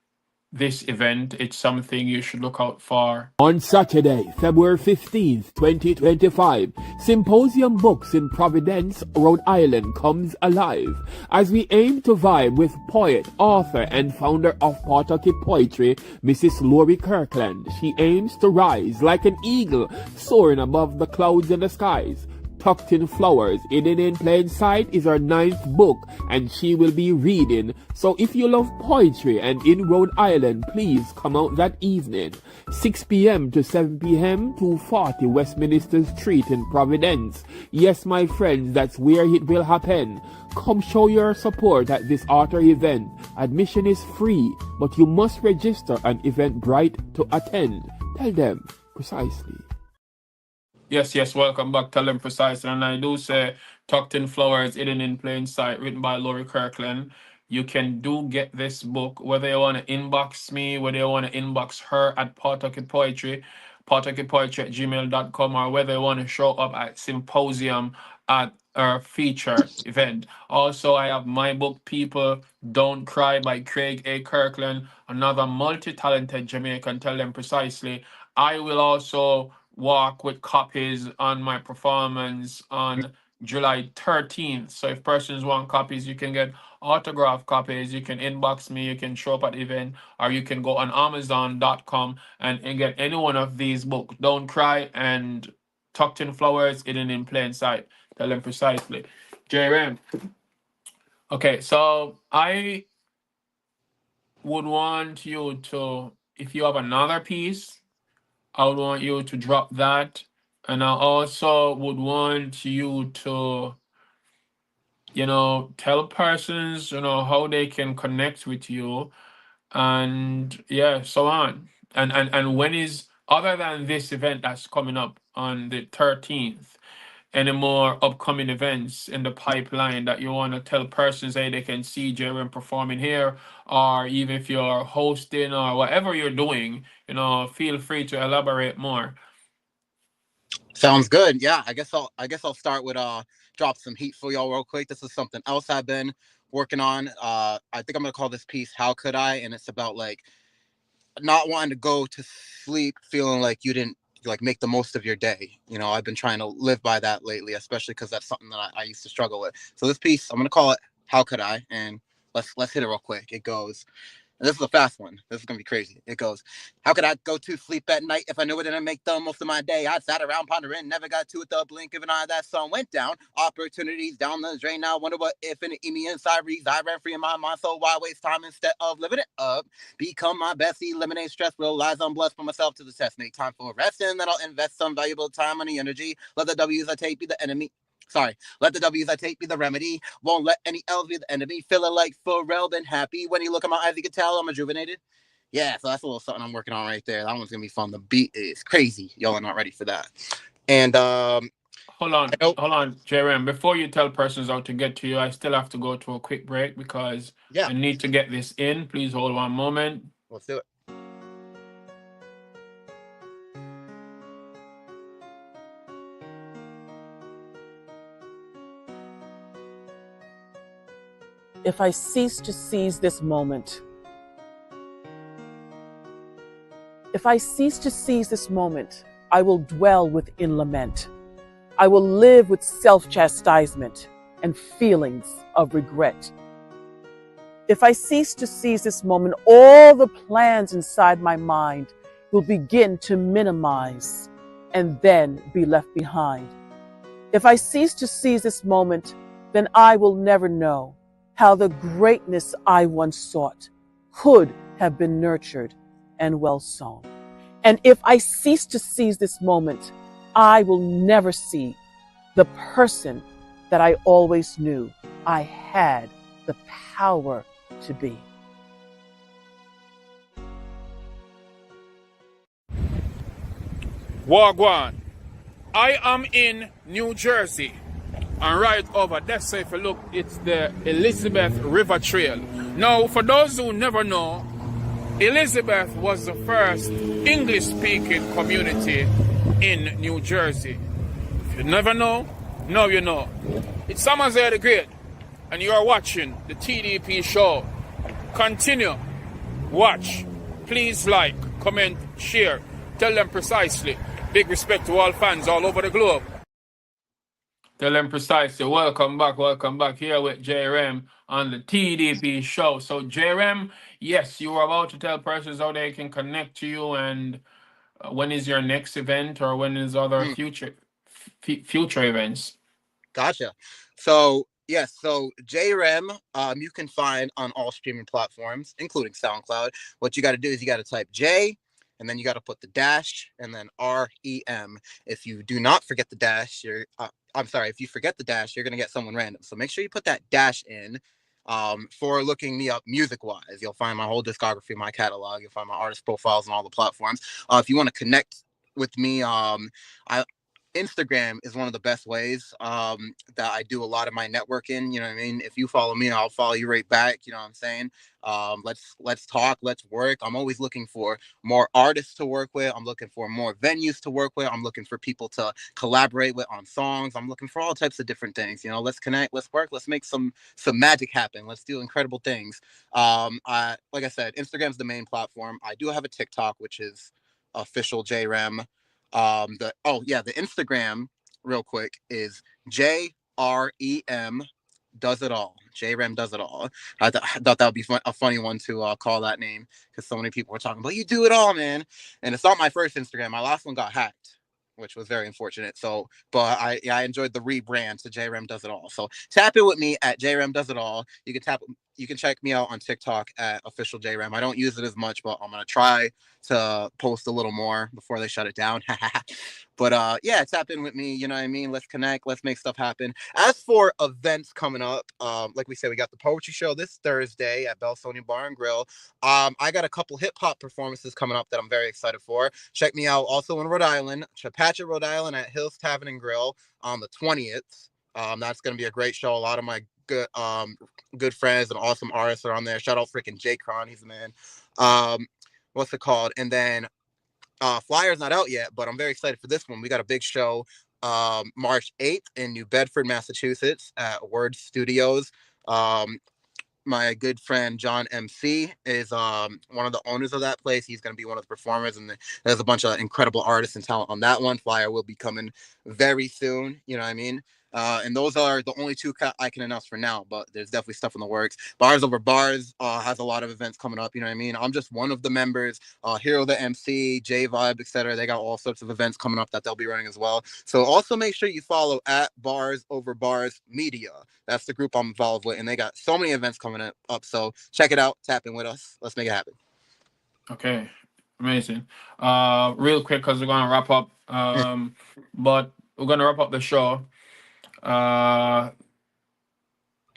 this event. It's something you should look out for. On Saturday, February 15th, 2025, Symposium Books in Providence, Rhode Island comes alive as we aim to vibe with poet, author, and founder of Pawtucket Poetry, Mrs. Lori Kirkland. She aims to rise like an eagle soaring above the clouds and the skies. Tucked in Flowers, Hidden in Plain Sight is her 9th book, and she will be reading. So if you love poetry and in Rhode Island, please come out that evening. 6 p.m. to 7 p.m. 240 Westminster Street in Providence. Yes, my friends, that's where it will happen. Come show your support at this author event. Admission is free, but you must register on Eventbrite to attend. Tell them precisely. Yes, welcome back. Tell them precisely. And I do say Tucked in Flowers, Hidden in Plain Sight, written by Lori Kirkland. You can get this book, whether you want to inbox me, whether you want to inbox her at Pawtucket Poetry at gmail.com, or whether you want to show up at Symposium at our feature event. Also, I have my book, People Don't Cry by Craig A. Kirkland, another multi-talented Jamaican. Tell them precisely. I will also walk with copies on my performance on July 13th. So if persons want copies, you can get autograph copies. You can inbox me, you can show up at the event, or you can go on Amazon.com and get any one of these books, Don't Cry and tucked in flowers, hidden in plain sight. Tell them precisely. J-Rem. Okay, so I would want you to, if you have another piece, I would want you to drop that. And I also would want you to, tell persons, how they can connect with you and yeah, so on. And when is, other than this event that's coming up on the 13th, any more upcoming events in the pipeline that you want to tell persons, hey, they can see J-Rem performing here, or even if you're hosting or whatever you're doing, feel free to elaborate more. Sounds good. Yeah, I guess I'll start with drop some heat for y'all real quick. This is something else I've been working on. I think I'm gonna call this piece "How Could I," and it's about like not wanting to go to sleep feeling like you didn't like make the most of your day. I've been trying to live by that lately, especially because that's something that I used to struggle with. So this piece, I'm gonna call it "How Could I," and let's hit it real quick. It goes. And this is a fast one. This is going to be crazy. It goes, how could I go to sleep at night if I knew it didn't make the most of my day? I sat around pondering, never got to it the blink of an eye. That sun went down. Opportunities down the drain. Now I wonder what if in me inside reads. I ran free in my mind, so why waste time instead of living it up? Become my best, eliminate stress, realize I'm blessed for myself to the test. Make time for rest, and then I'll invest some valuable time, money, energy. Let the W's I take be the enemy. Sorry, let the W's I take be the remedy. Won't let any L's be the enemy. Feeling like Pharrell, been happy. When you look at my eyes, you can tell I'm rejuvenated. Yeah, so that's a little something I'm working on right there. That one's gonna be fun. The beat is crazy. Y'all are not ready for that. And Hold on, J-Rem. Before you tell persons how to get to you, I still have to go to a quick break because yeah, I need to get this in. Please hold one moment. let's do it. If I cease to seize this moment, if I cease to seize this moment, I will dwell within lament. I will live with self-chastisement and feelings of regret. If I cease to seize this moment, all the plans inside my mind will begin to minimize and then be left behind. If I cease to seize this moment, then I will never know how the greatness I once sought could have been nurtured and well sown. And if I cease to seize this moment, I will never see the person that I always knew I had the power to be. Wagwan. I am in New Jersey. And right over there, so if you look, it's the Elizabeth River Trail. Now, for those who never know, Elizabeth was the first English-speaking community in New Jersey. If you never know, now you know. It's Amaziyah the Great, and you are watching the TDP show. Continue, watch, please like, comment, share, tell them precisely. Big respect to all fans all over the globe. Tell them precisely. Welcome back here with J-Rem on the TDP show. So J-Rem, yes, you were about to tell persons how they can connect to you, and when is your next event, or when is other future events? Gotcha. So yes, so J-Rem, you can find on all streaming platforms, including SoundCloud. What you got to do is you got to type J, and then you got to put the dash, and then REM. If you do not forget the dash, if you forget the dash, you're gonna get someone random. So make sure you put that dash in. For looking me up music-wise, you'll find my whole discography, my catalog. You'll find my artist profiles on all the platforms. If you want to connect with me, Instagram is one of the best ways that I do a lot of my networking. You know what I mean? If you follow me, I'll follow you right back. You know what I'm saying? Let's talk, let's work. I'm always looking for more artists to work with. I'm looking for more venues to work with. I'm looking for people to collaborate with on songs. I'm looking for all types of different things. Let's connect, let's work, let's make some magic happen. Let's do incredible things. Like I said, Instagram's the main platform. I do have a TikTok, which is official J-Rem. The Instagram real quick is JREM does it all. J-Rem does it all. I thought that would be a funny one to call that name, because so many people were talking about, you do it all, man. And it's not my first Instagram. My last one got hacked which was very unfortunate. So, but I enjoyed the rebrand to J-Rem Does It All. So tap in with me at J-Rem Does It All. You can check me out on TikTok at official J-Rem. I don't use it as much, but I'm gonna try to post a little more before they shut it down. But yeah, tap in with me. You know what I mean? Let's connect. Let's make stuff happen. As for events coming up, like we said, we got the poetry show this Thursday at Belsonia Bar and Grill. I got a couple hip hop performances coming up that I'm very excited for. Check me out also in Rhode Island, Chepachet, Rhode Island at Hills Tavern and Grill on the 20th. That's gonna be a great show. A lot of my good friends and awesome artists are on there. Shout out freaking Jay Cron, he's the man. What's it called? And then Flyer's not out yet, but I'm very excited for this one. We got a big show March 8th in New Bedford, Massachusetts at Word Studios. My good friend John MC is one of the owners of that place. He's going to be one of the performers, and there's a bunch of incredible artists and talent on that one. Flyer will be coming very soon. You know what I mean? And those are the only two I can announce for now, but there's definitely stuff in the works. Bars Over Bars has a lot of events coming up. You know what I mean? I'm just one of the members. Hero the MC, J Vibe, etc. They got all sorts of events coming up that they'll be running as well. So also make sure you follow at Bars Over Bars Media. That's the group I'm involved with, and they got so many events coming up. So check it out. Tap in with us. Let's make it happen. Okay, amazing. Real quick, because we're gonna wrap up. But we're gonna wrap up the show.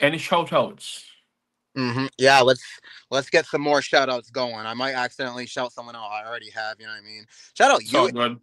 Any shout outs? Yeah, let's get some more shout outs going. I might accidentally shout someone out. I already have, you know what I mean? Shout out So you. good.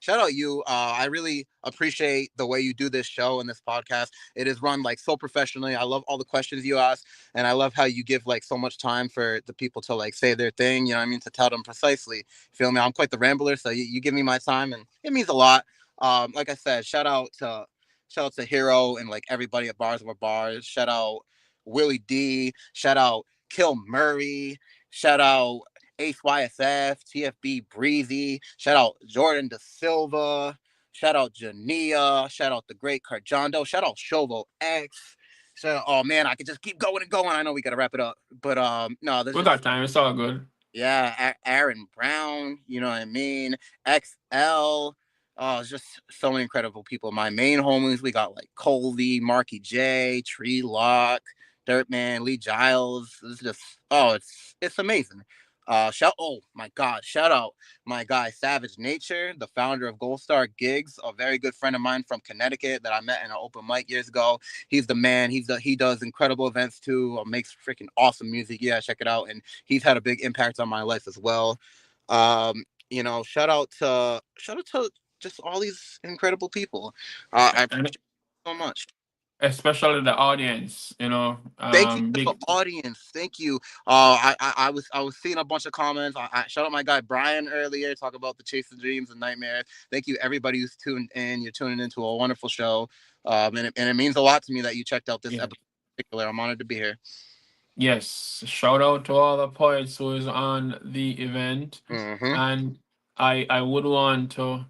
Shout out you. I really appreciate the way you do this show and this podcast. It is run like so professionally. I love all the questions you ask, and I love how you give like so much time for the people to like say their thing. You know what I mean? To tell them precisely. Feel me? I'm quite the rambler, so you give me my time, and it means a lot. Like I said, shout out to Hero and like everybody at Bars Over Bars. Shout out Willie D. Shout out Kill Murray. Shout out Ace YSF, TFB Breezy, shout out Jordan Da Silva, shout out Jania, shout out the great Carjondo, shout out Shovo X. So, oh man, I could just keep going and going. I know we gotta wrap it up, but no, We got time. It's all good. Yeah, Aaron Brown, you know what I mean? XL. Oh, it's just so many incredible people. My main homies, we got like Coley, Marky J, Tree Lock, Dirtman, Lee Giles. It's just it's amazing. Oh my God, shout out my guy Savage Nature, the founder of Gold Star Gigs, a very good friend of mine from Connecticut that I met in an open mic years ago. He's the man. He does incredible events too. Makes freaking awesome music. Yeah, check it out. And he's had a big impact on my life as well. You know, shout out to just all these incredible people. I appreciate it so much. Especially the audience, Thank you to the big audience. Thank you. I was seeing a bunch of comments. I shout out my guy Brian earlier, talk about the chasing dreams and nightmares. Thank you everybody who's tuned in. You're tuning into a wonderful show, and it means a lot to me that you checked out this episode in particular. I'm honored to be here. Yes, shout out to all the poets who is on the event, and I would want to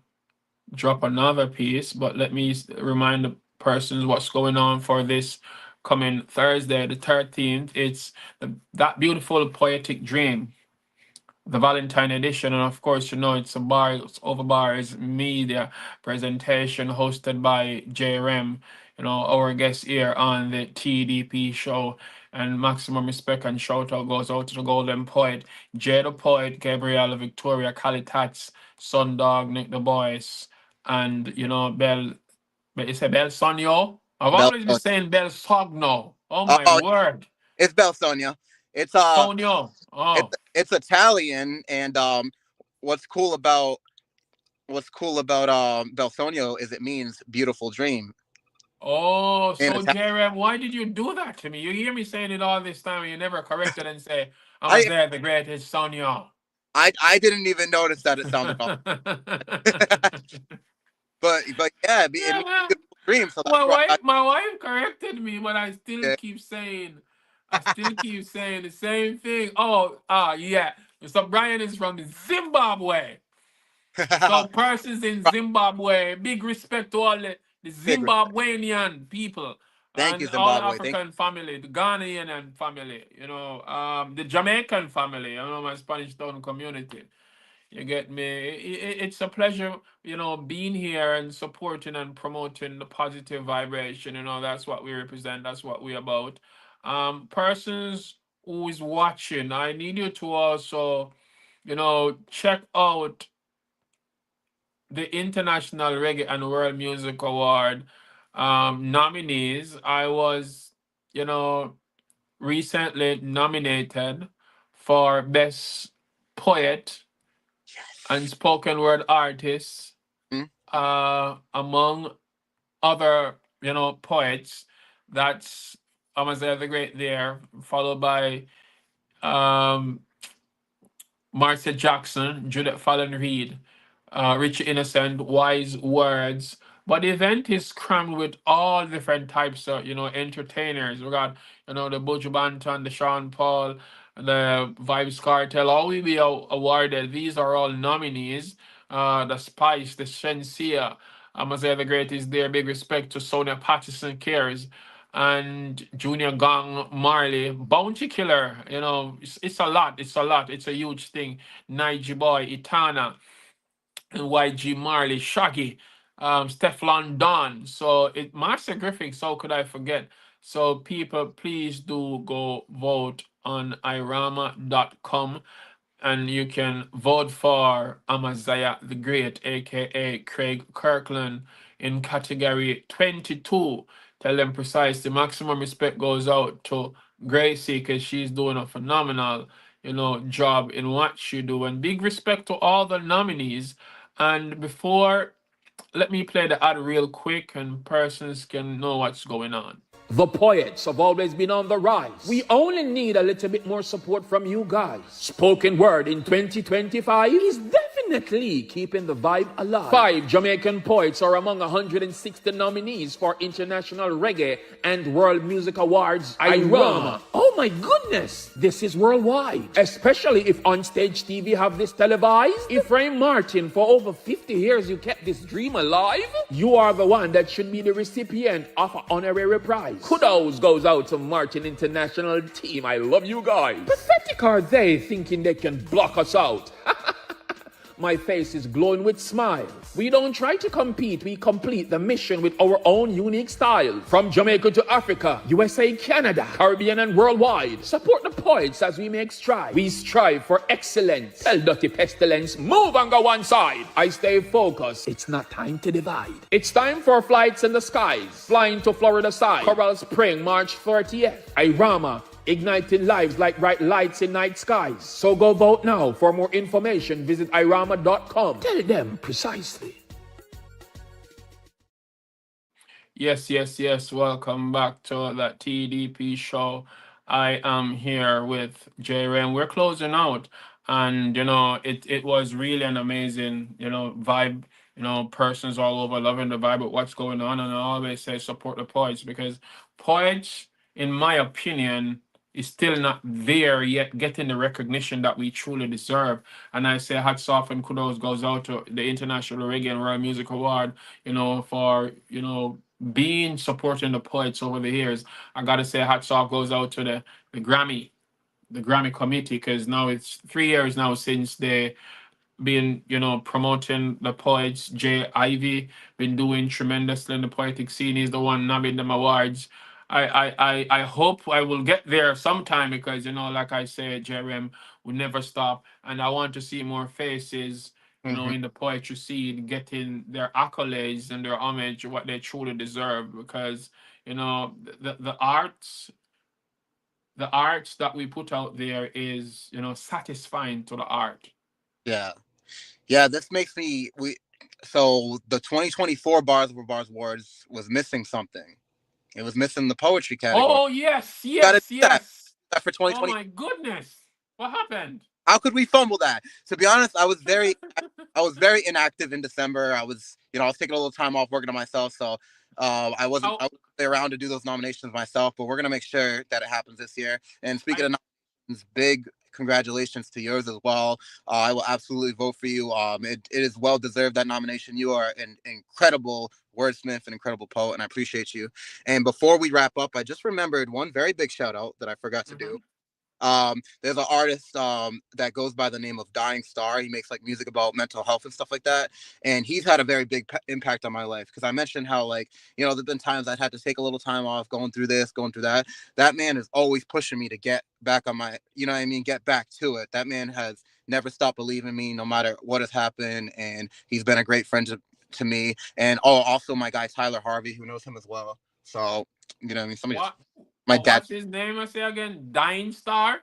drop another piece, but let me remind the persons what's going on for this coming Thursday, the 13th. It's that beautiful poetic dream, the Valentine edition, and of course, it's a Bars Over Bars media presentation hosted by J-Rem, our guest here on the TDP show. And maximum respect and shout out goes out to the Golden Poet, Jay the Poet, Gabriella Victoria, Calitats, Sundog, Nick the Boys, and Bell. But it's a Bell Sonio. I've always been saying Bell Sogno. Oh my word! It's Bell Sonia. It's Sonio. It's Italian, and what's cool about Belsonio is it means beautiful dream. Oh, so J-Rem, why did you do that to me? You hear me saying it all this time, and you never corrected and say, Amaziyah the greatest Sonio. I didn't even notice that it sounded off. but yeah, it means beautiful dream. So my wife corrected me, but I still keep saying the same thing. Yeah. So Brian is from the Zimbabwe. So persons in Zimbabwe, big respect to all the Zimbabwean people. Thank you, all Zimbabwe. the African family, the Ghanaian family, the Jamaican family, my Spanish Town community. You get me? It's a pleasure, being here and supporting and promoting the positive vibration. That's what we represent. That's what we're about. Persons who is watching, I need you to also, check out the International Reggae and World Music Award nominees. I was, you know, recently nominated for Best Poet and Spoken Word Artist, Mm. among other, poets. That's Amaziyah the Great there, followed by um, Marcia Jackson, Judith Fallon Reed, Richie Innocent, Wise Words. But the event is crammed with all different types of, entertainers. We got, the Buju Banton, the Sean Paul, the Vibes Cartel, all will be awarded. These are all nominees. The Spice, the Shensia, Amazia the Great is there. Big respect to Sonia Patterson Cares and Junior Gong Marley, Bounty Killer. It's a lot. It's a lot. It's a huge thing. Nige Boy, Itana, and YG Marley, Shaggy, Stefflon Don. So Master Griffiths, how could I forget? So people, please do go vote on irama.com and you can vote for Amaziyah the Great, aka Craig Kirkland, in category 22. Tell them precisely. Maximum respect goes out to Gracie because she's doing a phenomenal, job in what she do. And big respect to all the nominees. And before, let me play the ad real quick and persons can know what's going on. The poets have always been on the rise. We only need a little bit more support from you guys. Spoken Word in 2025 is definitely keeping the vibe alive. 5 Jamaican poets are among 160 nominees for International Reggae and World Music Awards, IRAMA. Oh my goodness, this is worldwide. Especially if Onstage TV have this televised. Ephraim Martin, for over 50 years you kept this dream alive. You are the one that should be the recipient of an honorary prize. Kudos goes out to Martin International Team. I love you guys. Pathetic are they thinking they can block us out? My face is glowing with smiles. We don't try to compete, we complete the mission with our own unique style. From Jamaica to Africa, USA, Canada, Caribbean and worldwide. Support the poets as we make strides. We strive for excellence. Tell dirty pestilence, move and go one side. I stay focused. It's not time to divide. It's time for flights in the skies. Flying to Florida side. Coral Spring, March 30th. Irama, igniting lives like bright lights in night skies. So go vote now. For more information, visit irama.com. Tell them precisely. Yes, yes, yes. Welcome back to the TDP show. I am here with J-Rem. We're closing out. And, it was really an amazing, vibe. Persons all over loving the vibe of what's going on. And I always say support the poets because poets, in my opinion, is still not there yet, getting the recognition that we truly deserve. And I say hats off and kudos goes out to the International Reggae and World Music Award, for, being supporting the poets over the years. I gotta say hats off goes out to the Grammy committee, because now it's 3 years now since they been, promoting the poets. Jay Ivy been doing tremendously in the poetic scene. He's the one nabbing them awards. I hope I will get there sometime because, like I said, J-Rem will never stop. And I want to see more faces, in the poetry scene getting their accolades and their homage, what they truly deserve. Because, the arts that we put out there is, satisfying to the art. Yeah, this makes me so the 2024 Bars Over Bars Awards was missing something. It was missing the poetry category. Oh yes. That for 2020. Oh my goodness. What happened? How could we fumble that? To be honest, I was very inactive in December. I was taking a little time off working on myself, so I wasn't around to do those nominations myself. But we're gonna make sure that it happens this year. And speaking of nominations, big congratulations to yours as well. I will absolutely vote for you. It is well deserved, that nomination. You are an incredible wordsmith, an incredible poet, and I appreciate you. And before we wrap up, I just remembered one very big shout out that I forgot to do. There's an artist that goes by the name of Dying Star. He makes like music about mental health and stuff like that, and he's had a very big impact on my life because I mentioned how like there've been times I'd had to take a little time off, going through this, going through that. That man is always pushing me to get back on my, what I mean, get back to it. That man has never stopped believing in me no matter what has happened, and he's been a great friend to me. And also my guy Tyler Harvey, who knows him as well. So what I mean, my dad. What's his name? I say again, Dying Star.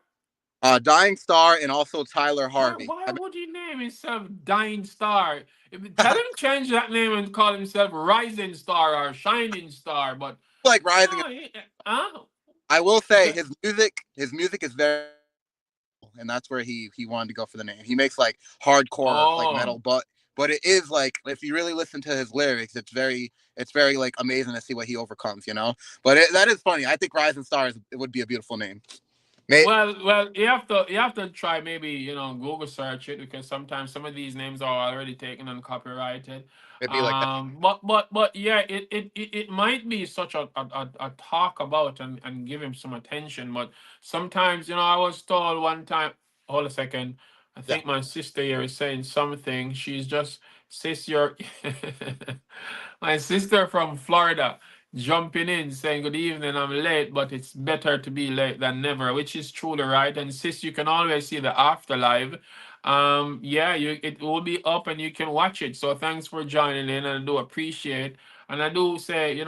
Dying Star and also Tyler Harvey. Why would he name himself Dying Star? Tell him change that name and call himself Rising Star or Shining Star. But like Rising. I will say his music is very, and that's where he wanted to go for the name. He makes like hardcore like metal, but it is like if you really listen to his lyrics, it's very like amazing to see what he overcomes. But that is funny. I think Rising Star it would be a beautiful name. Well, you have to try maybe Google search it because sometimes some of these names are already taken and copyrighted. It'd be like that. But yeah, it might be such a talk about and give him some attention. But sometimes I was told one time. Hold a second. I think my sister here is saying something. She's just sis, you're my sister from Florida jumping in saying good evening, I'm late, but it's better to be late than never, which is truly right. And sis, you can always see the afterlife. It will be up and you can watch it. So thanks for joining in, and I do appreciate. And I do say,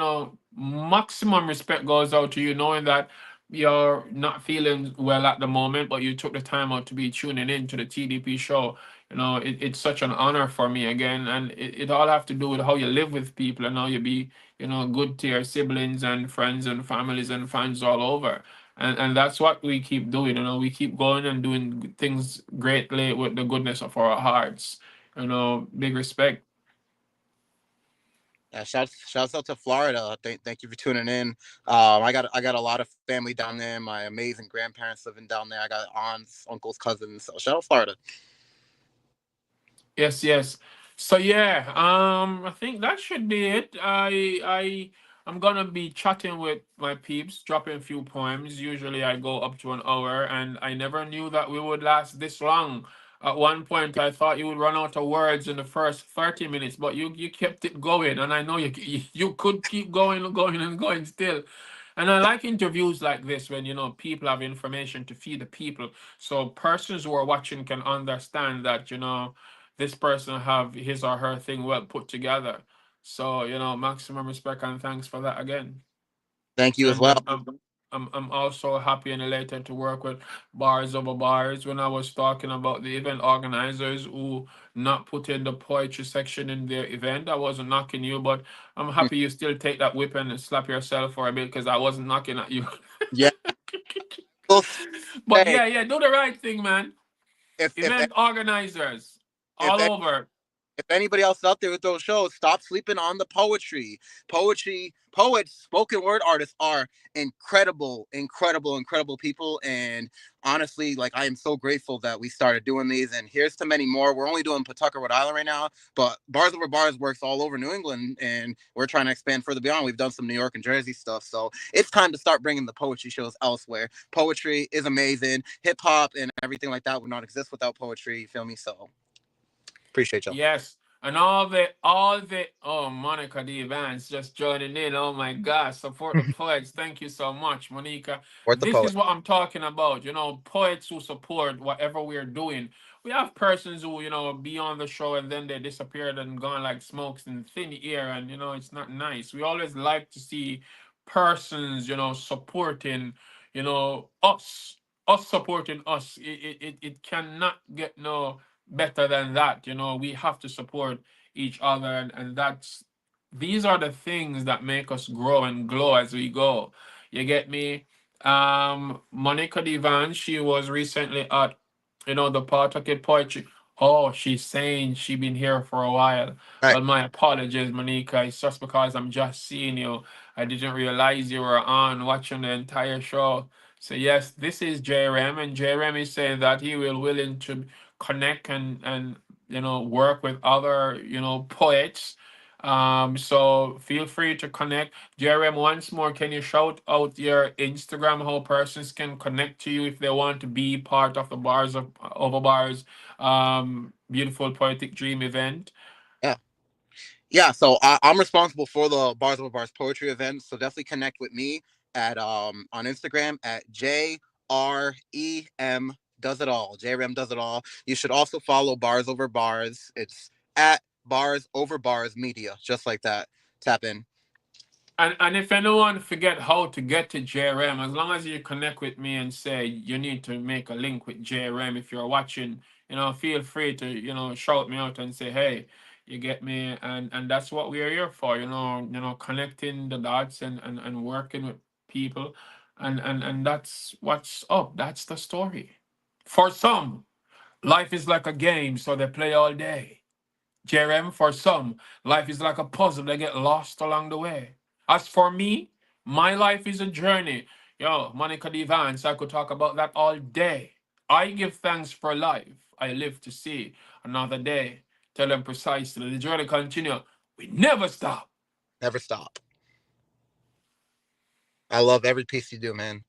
maximum respect goes out to you, knowing that you're not feeling well at the moment, but you took the time out to be tuning in to the TDP show. It's such an honor for me again, and it all have to do with how you live with people and how you be good to your siblings and friends and families and fans all over. And that's what we keep doing. We keep going and doing things greatly with the goodness of our hearts. Big respect. Shouts out to Florida. Thank you for tuning in. I got a lot of family down there. My amazing grandparents living down there. I got aunts, uncles, cousins. So shout out Florida. Yes. So yeah, I think that should be it. I'm gonna be chatting with my peeps, dropping a few poems. Usually I go up to an hour, and I never knew that we would last this long. At one point, I thought you would run out of words in the first 30 minutes, but you kept it going, and I know you could keep going and going and going still. And I like interviews like this when people have information to feed the people, so persons who are watching can understand that this person have his or her thing well put together. So maximum respect and thanks for that again. Thank you as And well. I'm also happy and elated to work with Bars Over Bars. When I was talking about the event organizers who not put in the poetry section in their event, I wasn't knocking you, but I'm happy you still take that whip and slap yourself for a bit because I wasn't knocking at you. Yeah. But yeah, do the right thing, man. Event organizers all over. If anybody else out there with those shows, stop sleeping on the poetry. Poets, spoken word artists are incredible people. And honestly, like I am so grateful that we started doing these. And here's to many more. We're only doing Pawtucket, Rhode Island right now, but Bars Over Bars works all over New England, and we're trying to expand further beyond. We've done some New York and Jersey stuff, so it's time to start bringing the poetry shows elsewhere. Poetry is amazing. Hip hop and everything like that would not exist without poetry. You feel me? So. Appreciate y'all. Yes. And all the Monica D. Vance just joining in. Oh my gosh, support the poets. Thank you so much, Monica. This is what I'm talking about. Poets who support whatever we're doing. We have persons who, be on the show and then they disappeared and gone like smokes in thin air, and it's not nice. We always like to see persons, supporting, us supporting us. It cannot get no better than that. We have to support each other, and these are the things that make us grow and glow as we go. You get me? Monica Divan, she was recently at the Pawtucket Poetry. Oh, she's saying she been here for a while. Right. Well, my apologies, Monica. It's just because I'm just seeing you. I didn't realize you were on watching the entire show. So yes, this is J-Rem, and J-Rem is saying that he will willing to connect and work with other poets So feel free to connect. J-Rem, once more, can you shout out your Instagram how persons can connect to you if they want to be part of the Bars of Over Bars beautiful poetic dream event? Yeah. Yeah, so I'm responsible for the Bars Over Bars poetry event. So definitely connect with me at on Instagram at JREM does it all. J-Rem does it all. You should also follow Bars Over Bars. It's at Bars Over Bars Media, just like that. Tap in. And if anyone forget how to get to J-Rem, as long as you connect with me and say you need to make a link with J-Rem, if you're watching, feel free to, shout me out and say, hey, you get me, and that's what we're here for, connecting the dots and working with people, and that's what's up. That's the story. For some, life is like a game, so they play all day. Jerem, for some, life is like a puzzle. They get lost along the way. As for me, my life is a journey. Yo, Monica Devance, I could talk about that all day. I give thanks for life. I live to see another day. Tell them precisely. The journey continue. We never stop. Never stop. I love every piece you do, man.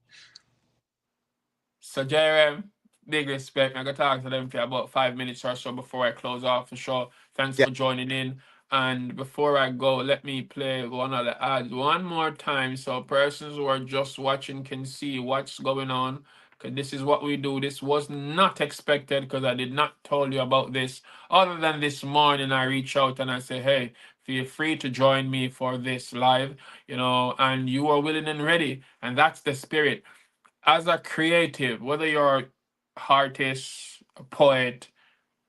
So, Jerem, big respect. I'm going to talk to them for about 5 minutes or so before I close off the show. Thanks Yeah. for joining in. And before I go, let me play one of the ads one more time so persons who are just watching can see what's going on. Because this is what we do. This was not expected because I did not tell you about this. Other than this morning, I reach out and I say, hey, feel free to join me for this live, and you are willing and ready. And that's the spirit as a creative, whether you're an artist, a poet,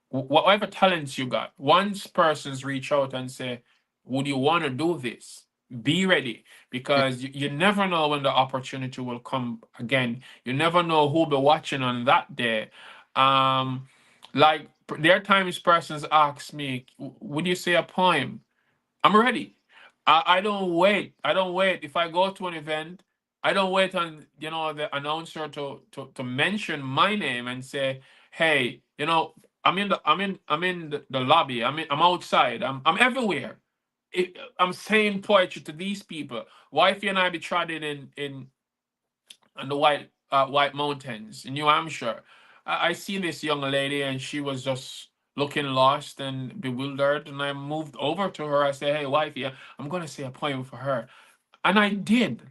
whatever talents you got, once persons reach out and say, would you want to do this? Be ready because you never know when the opportunity will come again. You never know who'll be watching on that day. Um, like there are times persons ask me, would you say a poem? I'm ready. I don't wait. I don't wait. If I go to an event, I don't wait on the announcer to mention my name and say, "Hey, I'm in the lobby. I'm outside. I'm everywhere. I'm saying poetry to these people. Wifey and I be trotted in on the White Mountains in New Hampshire. I see this young lady and she was just looking lost and bewildered, and I moved over to her. I said, "Hey, wifey, I'm gonna say a poem for her," and I did.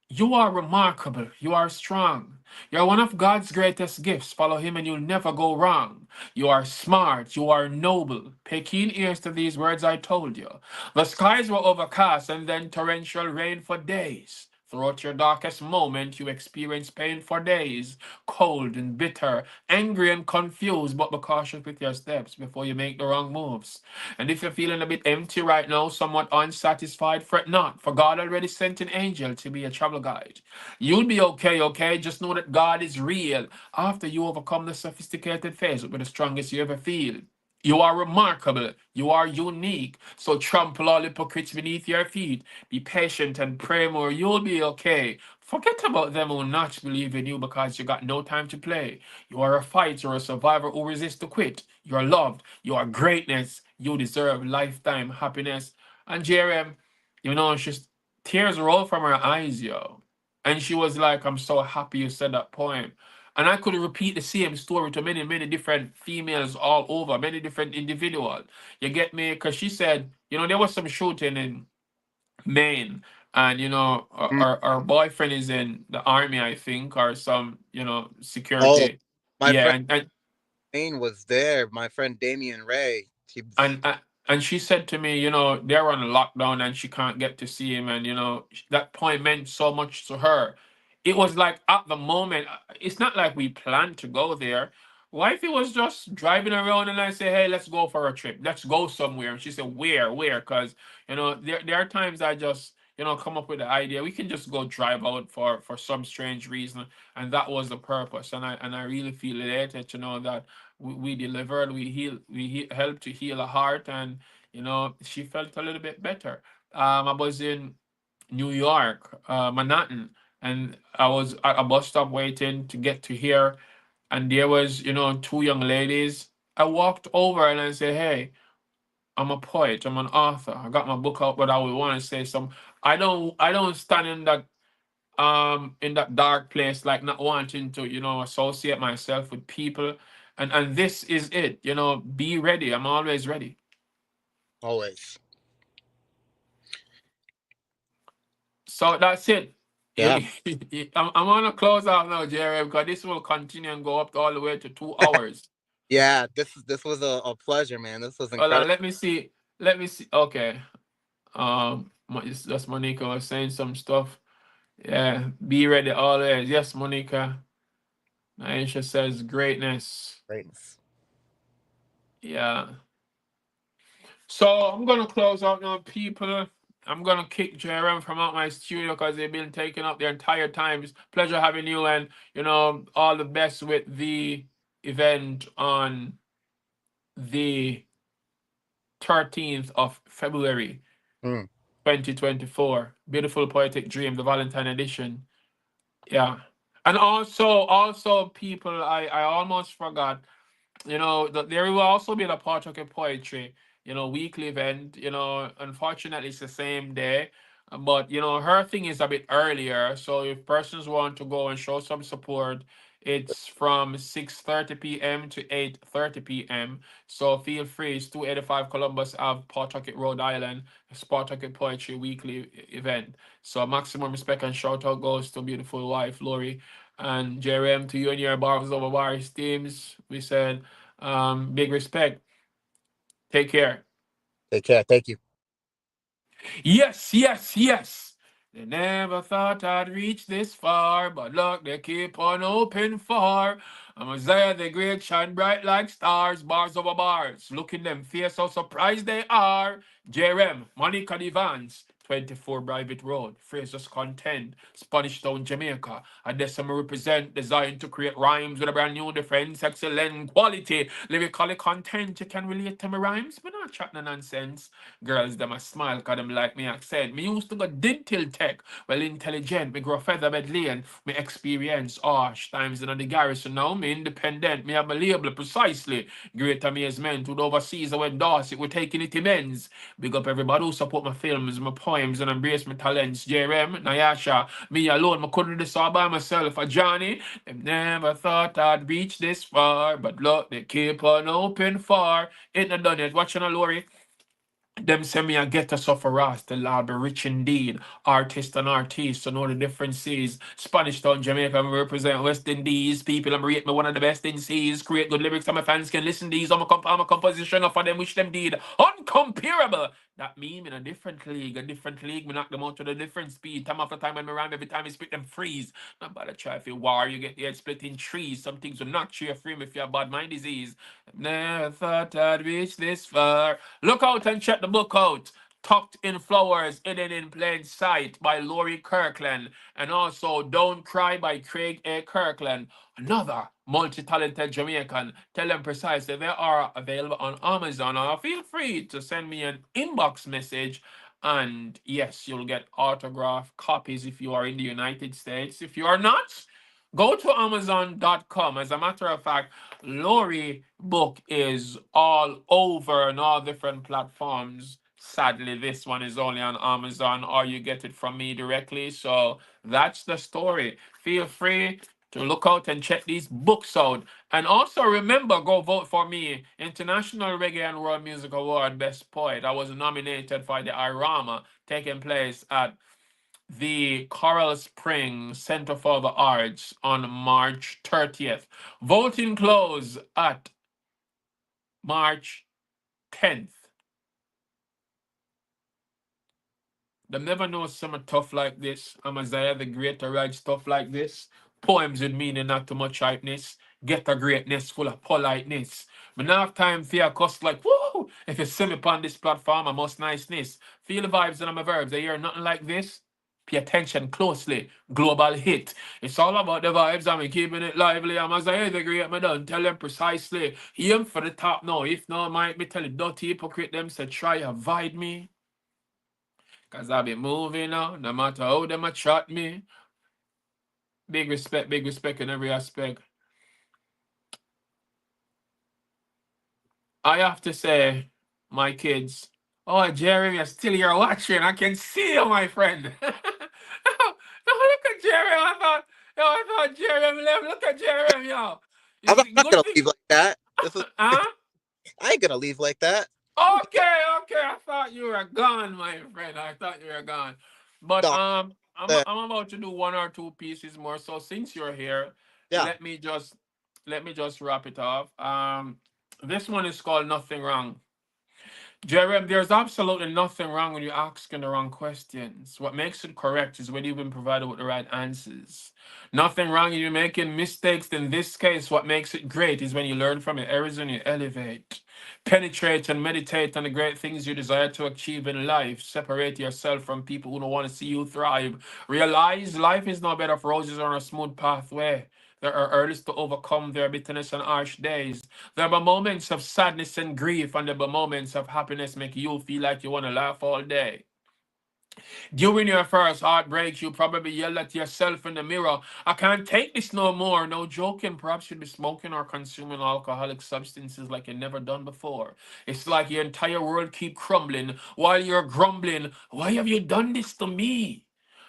You are remarkable. You are strong. You're one of God's greatest gifts. Follow him and you'll never go wrong. You are smart. You are noble. Pay keen ears to these words I told you. The skies were overcast and then torrential rain for days. Throughout your darkest moment, you experience pain for days, cold and bitter, angry and confused, but be cautious with your steps before you make the wrong moves. And if you're feeling a bit empty right now, somewhat unsatisfied, fret not, for God already sent an angel to be a travel guide. You'll be okay, okay? Just know that God is real. After you overcome the sophisticated phase, will be the strongest you ever feel. You are remarkable. You are unique. So trample all hypocrites beneath your feet. Be patient and pray more. You'll be okay. Forget about them who not believe in you because you got no time to play. You are a fighter, a survivor who resists to quit. You are loved. You are greatness. You deserve lifetime happiness. And J-Rem, she's tears roll from her eyes, yo. And she was like, I'm so happy you said that poem. And I could repeat the same story to many, many different females all over, many different individuals. You get me? Because she said, there was some shooting in Maine, and our boyfriend is in the army, I think, or some, Oh, security. my Yeah, friend and Wayne was there. My friend Damian Ray. and uh, and she said to me, they're on lockdown and she can't get to see him, and that point meant so much to her. It was like at the moment, it's not like we planned to go there. Wifey was just driving around and I say, hey, let's go for a trip. Let's go somewhere. And she said, where? Because there are times I just come up with the idea. We can just go drive out for some strange reason, and that was the purpose. And I really feel elated to know that we delivered, helped to heal a heart, and she felt a little bit better. I was in New York, Manhattan, and I was at a bus stop waiting to get to here, and there was two young ladies. I walked over and I said, hey, I'm a poet. I'm an author. I got my book out, but I would want to say some. I don't stand in that dark place, like not wanting to, associate myself with people. And this is it. Be ready. I'm always ready. Always. So that's it. Yeah. I'm gonna close out now, J-Rem, because this will continue and go up all the way to 2 hours. Yeah, this was a pleasure, man. This was Hold on, incredible. let me see. Let me see. Okay. It's just Monica was saying some stuff. Yeah, be ready always. Yes, Monica. Aisha says greatness. Greatness. Yeah. So I'm gonna close out now, people. I'm gonna kick J-Rem from out my studio because they've been taking up their entire time. It's a pleasure having you, and all the best with the event on the 13th of February, Mm. 2024. Beautiful Poetic Dream, the Valentine edition. Yeah. And also people, I almost forgot, that there will also be a part of poetry, weekly event. Unfortunately it's the same day, but her thing is a bit earlier. So if persons want to go and show some support, it's from 6:30 p.m. to 8:30 p.m. So feel free. It's 285 Columbus Ave, Pawtucket, Rhode Island. It's Pawtucket Poetry Weekly event. So maximum respect and shout out goes to beautiful wife Lori. And J-Rem, to you and your Bars Over Bars teams, we said big respect. Take care. Take care. Thank you. Yes, yes, yes. They never thought I'd reach this far, but look, they keep on open for. Amaziyah the Great shine bright like stars, bars over bars. Look in them face, how surprised they are. J-Rem, Monica Devans, 24 Private Road, Fraser's Content, Spanish Town, Jamaica. And this summer represent, designed to create rhymes with a brand new defense, excellent quality, lyrically content. You can relate to my rhymes, but not chat no nonsense. Girls, them a smile, cause them like me accent. Me used to go dental tech, well intelligent, me grow featherbed lane, me experience harsh times in the garrison. Now me independent, me have my label precisely. Great amazement with overseas I went Dorset, we're taking it immense. Big up everybody who support my films, my poems, and embrace my talents. J-Rem, Nyasha, me alone, I couldn't do this all by myself. A Johnny, them never thought I'd reach this far, but look, they keep on open for. Ain't not done yet. Watching a Lori. Them send me a get us off a ras, the Lord be rich indeed. Artist and artist, so know the differences. Spanish Town, Jamaica, I represent West Indies. People, I'm rate me one of the best in seas. Create good lyrics, and my fans can listen these. I'm a composition of them, which them did. Uncomparable. That mean in a different league, me knock them out to the different speed. Time after time when me rhyme, every time I spit them freeze. Not bother try if you war, you get the head split in trees. Some things will knock you frame if you have bad mind disease. Never thought I'd reach this far. Look out and check the book out. Tucked in Flowers, Hidden in Plain Sight by Laurie Kirkland. And also Don't Cry by Craig A. Kirkland. Another multi-talented Jamaican. Tell them precisely they are available on Amazon. Or feel free to send me an inbox message. And yes, you'll get autograph copies if you are in the United States. If you are not, go to Amazon.com. As a matter of fact, Lori book is all over on all different platforms. Sadly, this one is only on Amazon, or you get it from me directly. So that's the story. Feel free to look out and check these books out. And also remember, go vote for me. International Reggae and World Music Award Best Poet. I was nominated for the IRAMA, taking place at the Coral Springs Center for the Arts on March 30th. Voting close at March 10th. Them never know something tough like this. Amaziyah the Great to write stuff like this. Poems with meaning, not too much hypeness. Get a greatness full of politeness. But now have time for a cuss like, woo! If you see me upon this platform, I must niceness. Feel the vibes and my verbs. I hear nothing like this. Pay attention closely. Global hit. It's all about the vibes. I'm keeping it lively. I'm as I the great me done. Tell them precisely. Aim for the top now. If not, might be tell the dirty hypocrite them say try avoid me. Cause I be moving on, no matter how them a chat me. Big respect in every aspect. I have to say, my kids. Oh, Jeremy, you're still here watching. I can see you, my friend. No, look at Jeremy. I thought Jeremy left. Look at Jeremy, yo. I'm It's a not good gonna thing. leave like that. This is Huh? I ain't gonna leave like that. Okay, okay. I thought you were gone, my friend. I thought you were gone. But No, I'm about to do one or two pieces more. So since you're here, yeah. let me just wrap it off. This one is called Nothing Wrong. J-Rem, there's absolutely nothing wrong when you're asking the wrong questions. What makes it correct is when you've been provided with the right answers. Nothing wrong when you're making mistakes. In this case, what makes it great is when you learn from your errors and you elevate. Penetrate and meditate on the great things you desire to achieve in life. Separate yourself from people who don't want to see you thrive. Realize life is no bed of roses or a smooth pathway. There are hurdles to overcome, there are bitterness and harsh days. There are moments of sadness and grief, and there are moments of happiness make you feel like you want to laugh all day. During your first heartbreak, you probably yell at yourself in the mirror, I can't take this no more. No joking, perhaps you'd be smoking or consuming alcoholic substances like you've never done before. It's like your entire world keep crumbling while you're grumbling, why have you done this to me?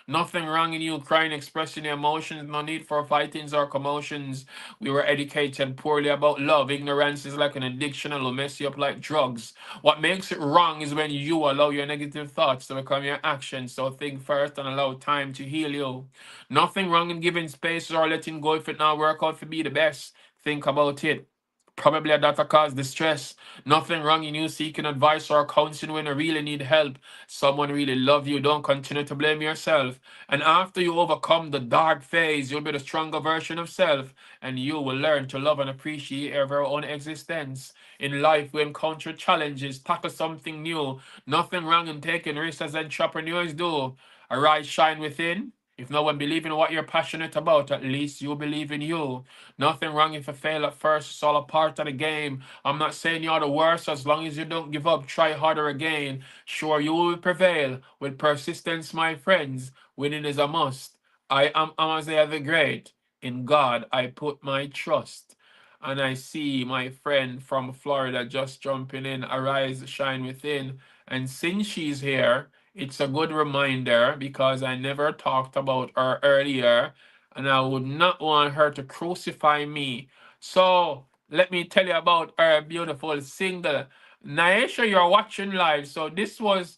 Nothing wrong in you crying, expressing your emotions, no need for fightings or commotions. We were educated poorly about love. Ignorance is like an addiction and will mess you up like drugs. What makes it wrong is when you allow your negative thoughts to become your actions. So think first and allow time to heal you. Nothing wrong in giving space or letting go if it not work out to be the best. Think about it. Probably that cause distress. Nothing wrong in you seeking advice or counseling when you really need help. Someone really love you. Don't continue to blame yourself. And after you overcome the dark phase, you'll be the stronger version of self. And you will learn to love and appreciate your very own existence. In life, we encounter challenges, tackle something new. Nothing wrong in taking risks as entrepreneurs do. Arise, shine within. If no one believes in what you're passionate about, at least you believe in you. Nothing wrong if you fail at first, it's all a part of the game. I'm not saying you're the worst, as long as you don't give up, try harder again. Sure, you will prevail with persistence, my friends. Winning is a must. I am Amaziyah the Great. In God, I put my trust. And I see my friend from Florida just jumping in. Arise, shine within. And since she's here, it's a good reminder because I never talked about her earlier and I would not want her to crucify me. So let me tell you about her beautiful single. Naisha, you're watching live. So this was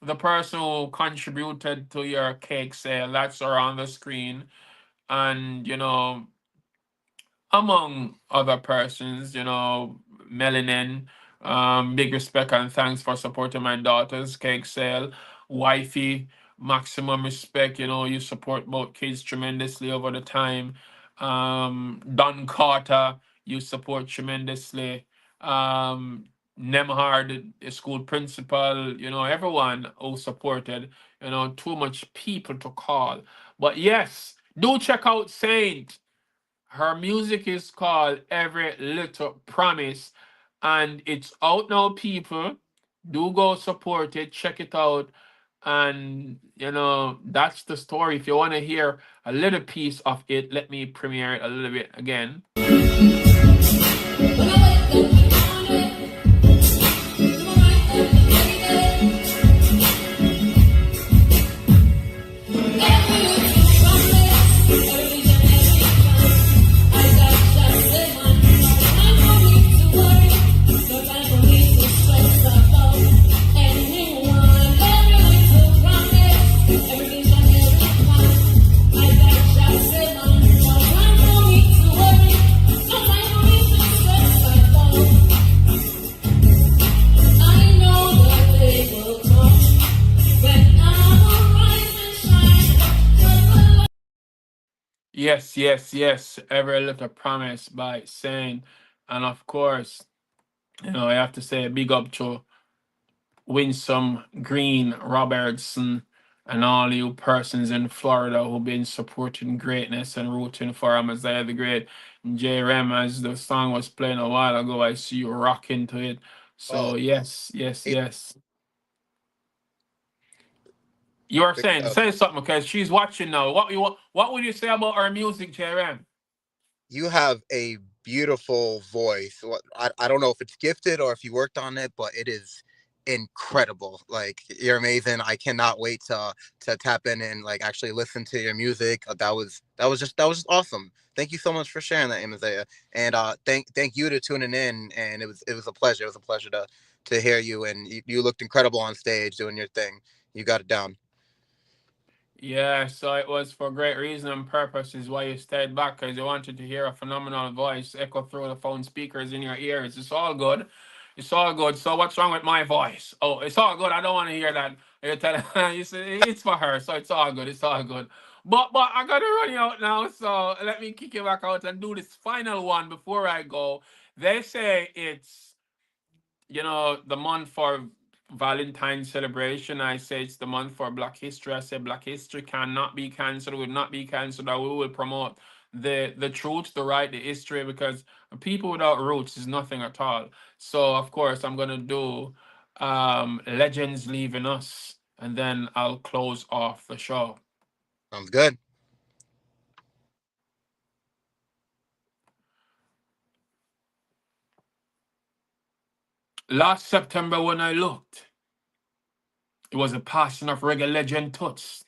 the person who contributed to your cake sale. That's her on the screen. And, among other persons, Melanin, big respect and thanks for supporting my daughter's cake sale. Wifey, maximum respect, you support both kids tremendously over the time. Don Carter, you support tremendously. Nemhard, the school principal, everyone who supported, too much people to call. But yes, do check out Saint. Her music is called Every Little Promise, and it's out now, people. Do go support it, check it out. And, that's the story. If you want to hear a little piece of it, let me premiere it a little bit again. Yes, yes, yes. Every Little Promise by Saint. And of course, I have to say a big up to Winsome Green Robertson and all you persons in Florida who've been supporting greatness and rooting for Amaziyah the Great. J-Rem, as the song was playing a while ago, I see you rocking to it. So Oh, yes, yes, yes. You are saying say something because she's watching now. What would you say about our music, J-Rem? you have a beautiful voice. I don't know if it's gifted or if you worked on it, but it is incredible. Like, you're amazing. I cannot wait to tap in and like actually listen to your music. That was just awesome. Thank you so much for sharing that, Amaziyah. And thank you to tuning in. And it was a pleasure. It was a pleasure to hear you, and you looked incredible on stage doing your thing. You got it down. Yeah, so it was for great reason and purpose is why you stayed back, because you wanted to hear a phenomenal voice echo through the phone speakers in your ears. It's all good. It's all good. So what's wrong with my voice? Oh, it's all good. I don't want to hear that. You tell you say it's for her, so it's all good. It's all good. But I gotta run you out now, so let me kick you back out and do this final one before I go. They say it's the month for Valentine's celebration. I say it's the month for Black History. I say Black History cannot be cancelled, will not be cancelled. I will promote the truth, the right, the history, because people without roots is nothing at all. So of course I'm gonna do Legends Leaving Us, and then I'll close off the show. Sounds good. Last September when I looked, it was a passing of reggae legend Toots.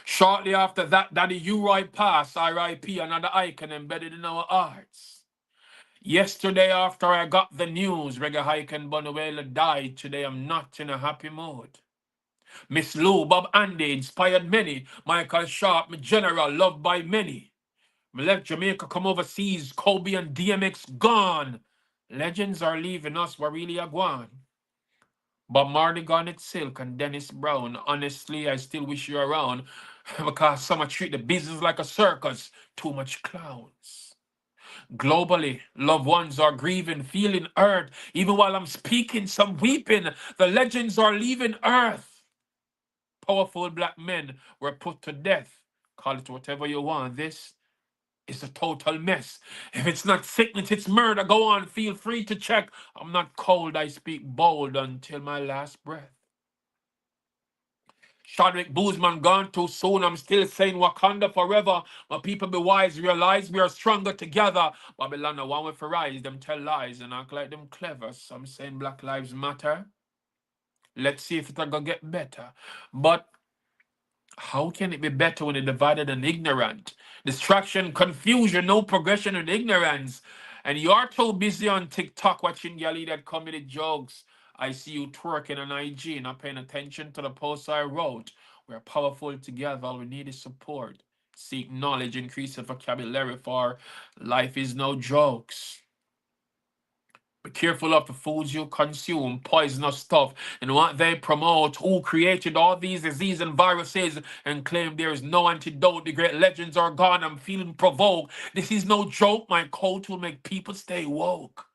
Shortly after that, Daddy U-Roy passed, R.I.P., another icon embedded in our hearts. Yesterday, after I got the news, reggae icon Bonuela died. Today, I'm not in a happy mood. Miss Lou, Bob Andy inspired many. Michael Sharp, my general, loved by many. Me left Jamaica, come overseas. Kobe and DMX gone. Legends are leaving us, we're really a gone. But Marley Garnet Silk and Dennis Brown, honestly, I still wish you around because some treat the business like a circus. Too much clowns. Globally, loved ones are grieving, feeling hurt. Even while I'm speaking, some weeping. The legends are leaving Earth. Powerful black men were put to death. Call it whatever you want. This is a total mess. If it's not sickness, it's murder. Go on, feel free to check. I'm not cold, I speak bold until my last breath. Chadwick Boseman gone too soon. I'm still saying Wakanda forever. My people be wise, realize we are stronger together. Babylon, I want to rise. Them tell lies and act like them clever. Some saying Black Lives Matter. Let's see if it'll go get better. But how can it be better when it's divided and ignorant? Distraction, confusion, no progression and ignorance. And you're too busy on TikTok watching Yali that comedy jokes. I see you twerking on IG, not paying attention to the posts I wrote. We're powerful together. All we need is support. Seek knowledge, increase the vocabulary, for life is no jokes. Be careful of the foods you consume, poisonous stuff, and what they promote. Who created all these diseases and viruses and claim there is no antidote? The great legends are gone. I'm feeling provoked. This is no joke. My code will make people stay woke.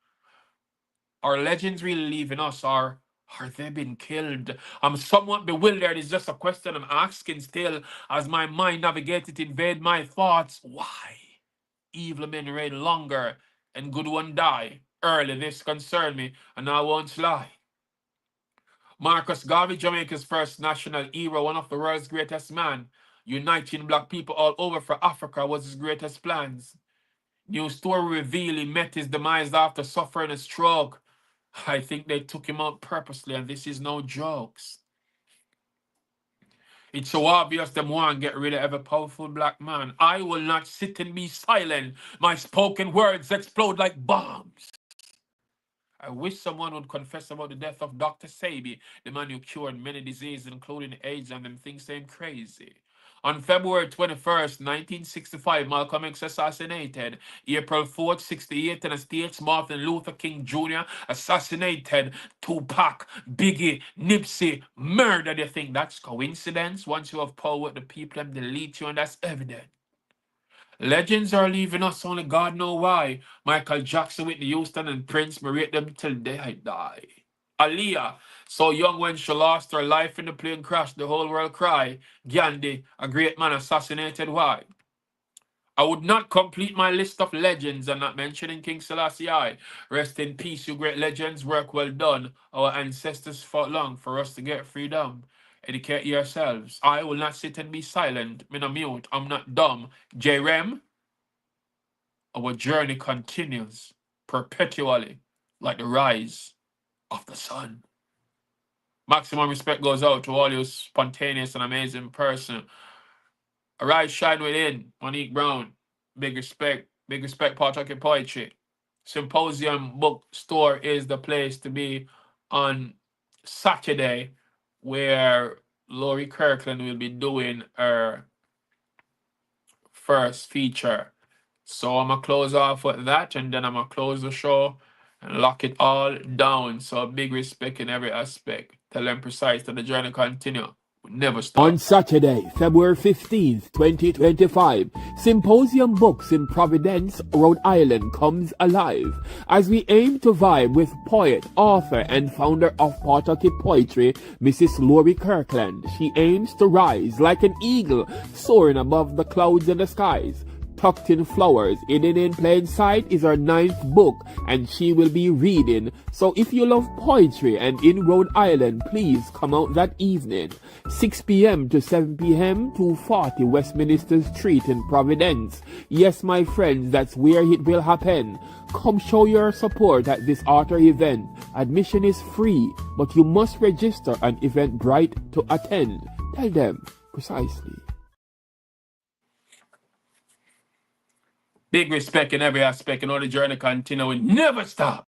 Are legends really leaving us, or are they been killed? I'm somewhat bewildered. It's just a question I'm asking still, as my mind navigates it, invade my thoughts. Why? Evil men reign longer and good one die. Early this concerned me, and I won't lie. Marcus Garvey, Jamaica's first national hero, one of the world's greatest men, uniting black people all over for Africa was his greatest plans. New story reveal he met his demise after suffering a stroke. I think they took him out purposely, and this is no jokes. It's so obvious them want to get rid of every powerful black man. I will not sit and be silent. My spoken words explode like bombs. I wish someone would confess about the death of Dr. Sabi, the man who cured many diseases, including AIDS, and them things seem crazy. On February 21st, 1965, Malcolm X assassinated. April 4th, 68, in the States, Martin Luther King Jr. assassinated. Tupac, Biggie, Nipsey murdered. You think that's coincidence? Once you have power with the people, them delete you, and that's evident. Legends are leaving us, only God know why. Michael Jackson, Whitney Houston, and Prince, me rate them till they die. Aaliyah, so young when she lost her life in the plane crash, the whole world cry. Gandhi, a great man, assassinated. Why? I would not complete my list of legends and not mentioning King Selassie I. Rest in peace, you great legends, work well done. Our ancestors fought long for us to get freedom. Educate yourselves. I will not sit and be silent. Me no mute, I'm not dumb. J-Rem, our journey continues perpetually like the rise of the sun. Maximum respect goes out to all you spontaneous and amazing person. Arise, shine within. Monique Brown. Big respect. Big respect, Pawtucket Poetry. Symposium Bookstore is the place to be on Saturday, where Laurie Kirkland will be doing her first feature. So I'm going to close off with that, and then I'm going to close the show and lock it all down. So big respect in every aspect. Tell them precise that the journey continue. We never stop. On Saturday, February 15th, 2025, Symposium Books in Providence, Rhode Island comes alive as we aim to vibe with poet, author, and founder of Pawtucket Poetry, Mrs. Laurie Kirkland. She aims to rise like an eagle soaring above the clouds and the skies. Tucked in Flowers, Hidden in Plain Sight is her 9th book, and she will be reading. So if you love poetry and in Rhode Island, please come out that evening. 6 p.m. to 7 p.m. 240 Westminster Street in Providence. Yes, my friends, that's where it will happen. Come show your support at this author event. Admission is free, but you must register on Eventbrite to attend. Tell them precisely. Big respect in every aspect, and all the journey continue. We never stop.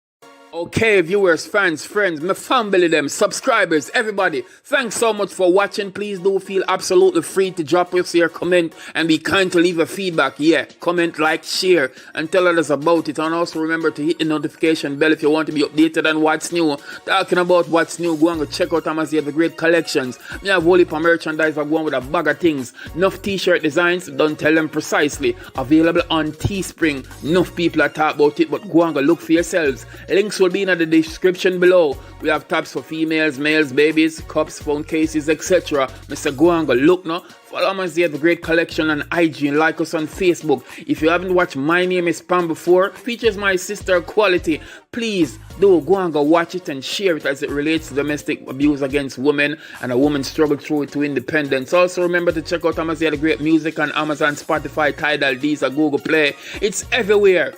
Okay, viewers, fans, friends, my family, them, subscribers, everybody, thanks so much for watching. Please do feel absolutely free to drop us your comment and be kind to leave a feedback. Yeah, comment, like, share, and tell others about it. And also remember to hit the notification bell if you want to be updated on what's new. Talking about what's new, go and go check out Amaziyah, the great collections. Me have whole heap of merchandise, I go on with a bag of things. Enough t-shirt designs, don't tell them precisely. Available on Teespring. Enough people are talk about it, but go and go look for yourselves. Links will be in the description below. We have tabs for females, males, babies, cups, phone cases, etc. Mr. Go and go look now. Follow Amaziyah, the great collection on IG, and like us on Facebook. If you haven't watched My Name is Pam before, features my sister Quality. Please do go and go watch it and share it as it relates to domestic abuse against women and a woman's struggle through it to independence. Also remember to check out Amaziyah, the great music on Amazon, Spotify, Tidal, Deezer, Google Play. It's everywhere.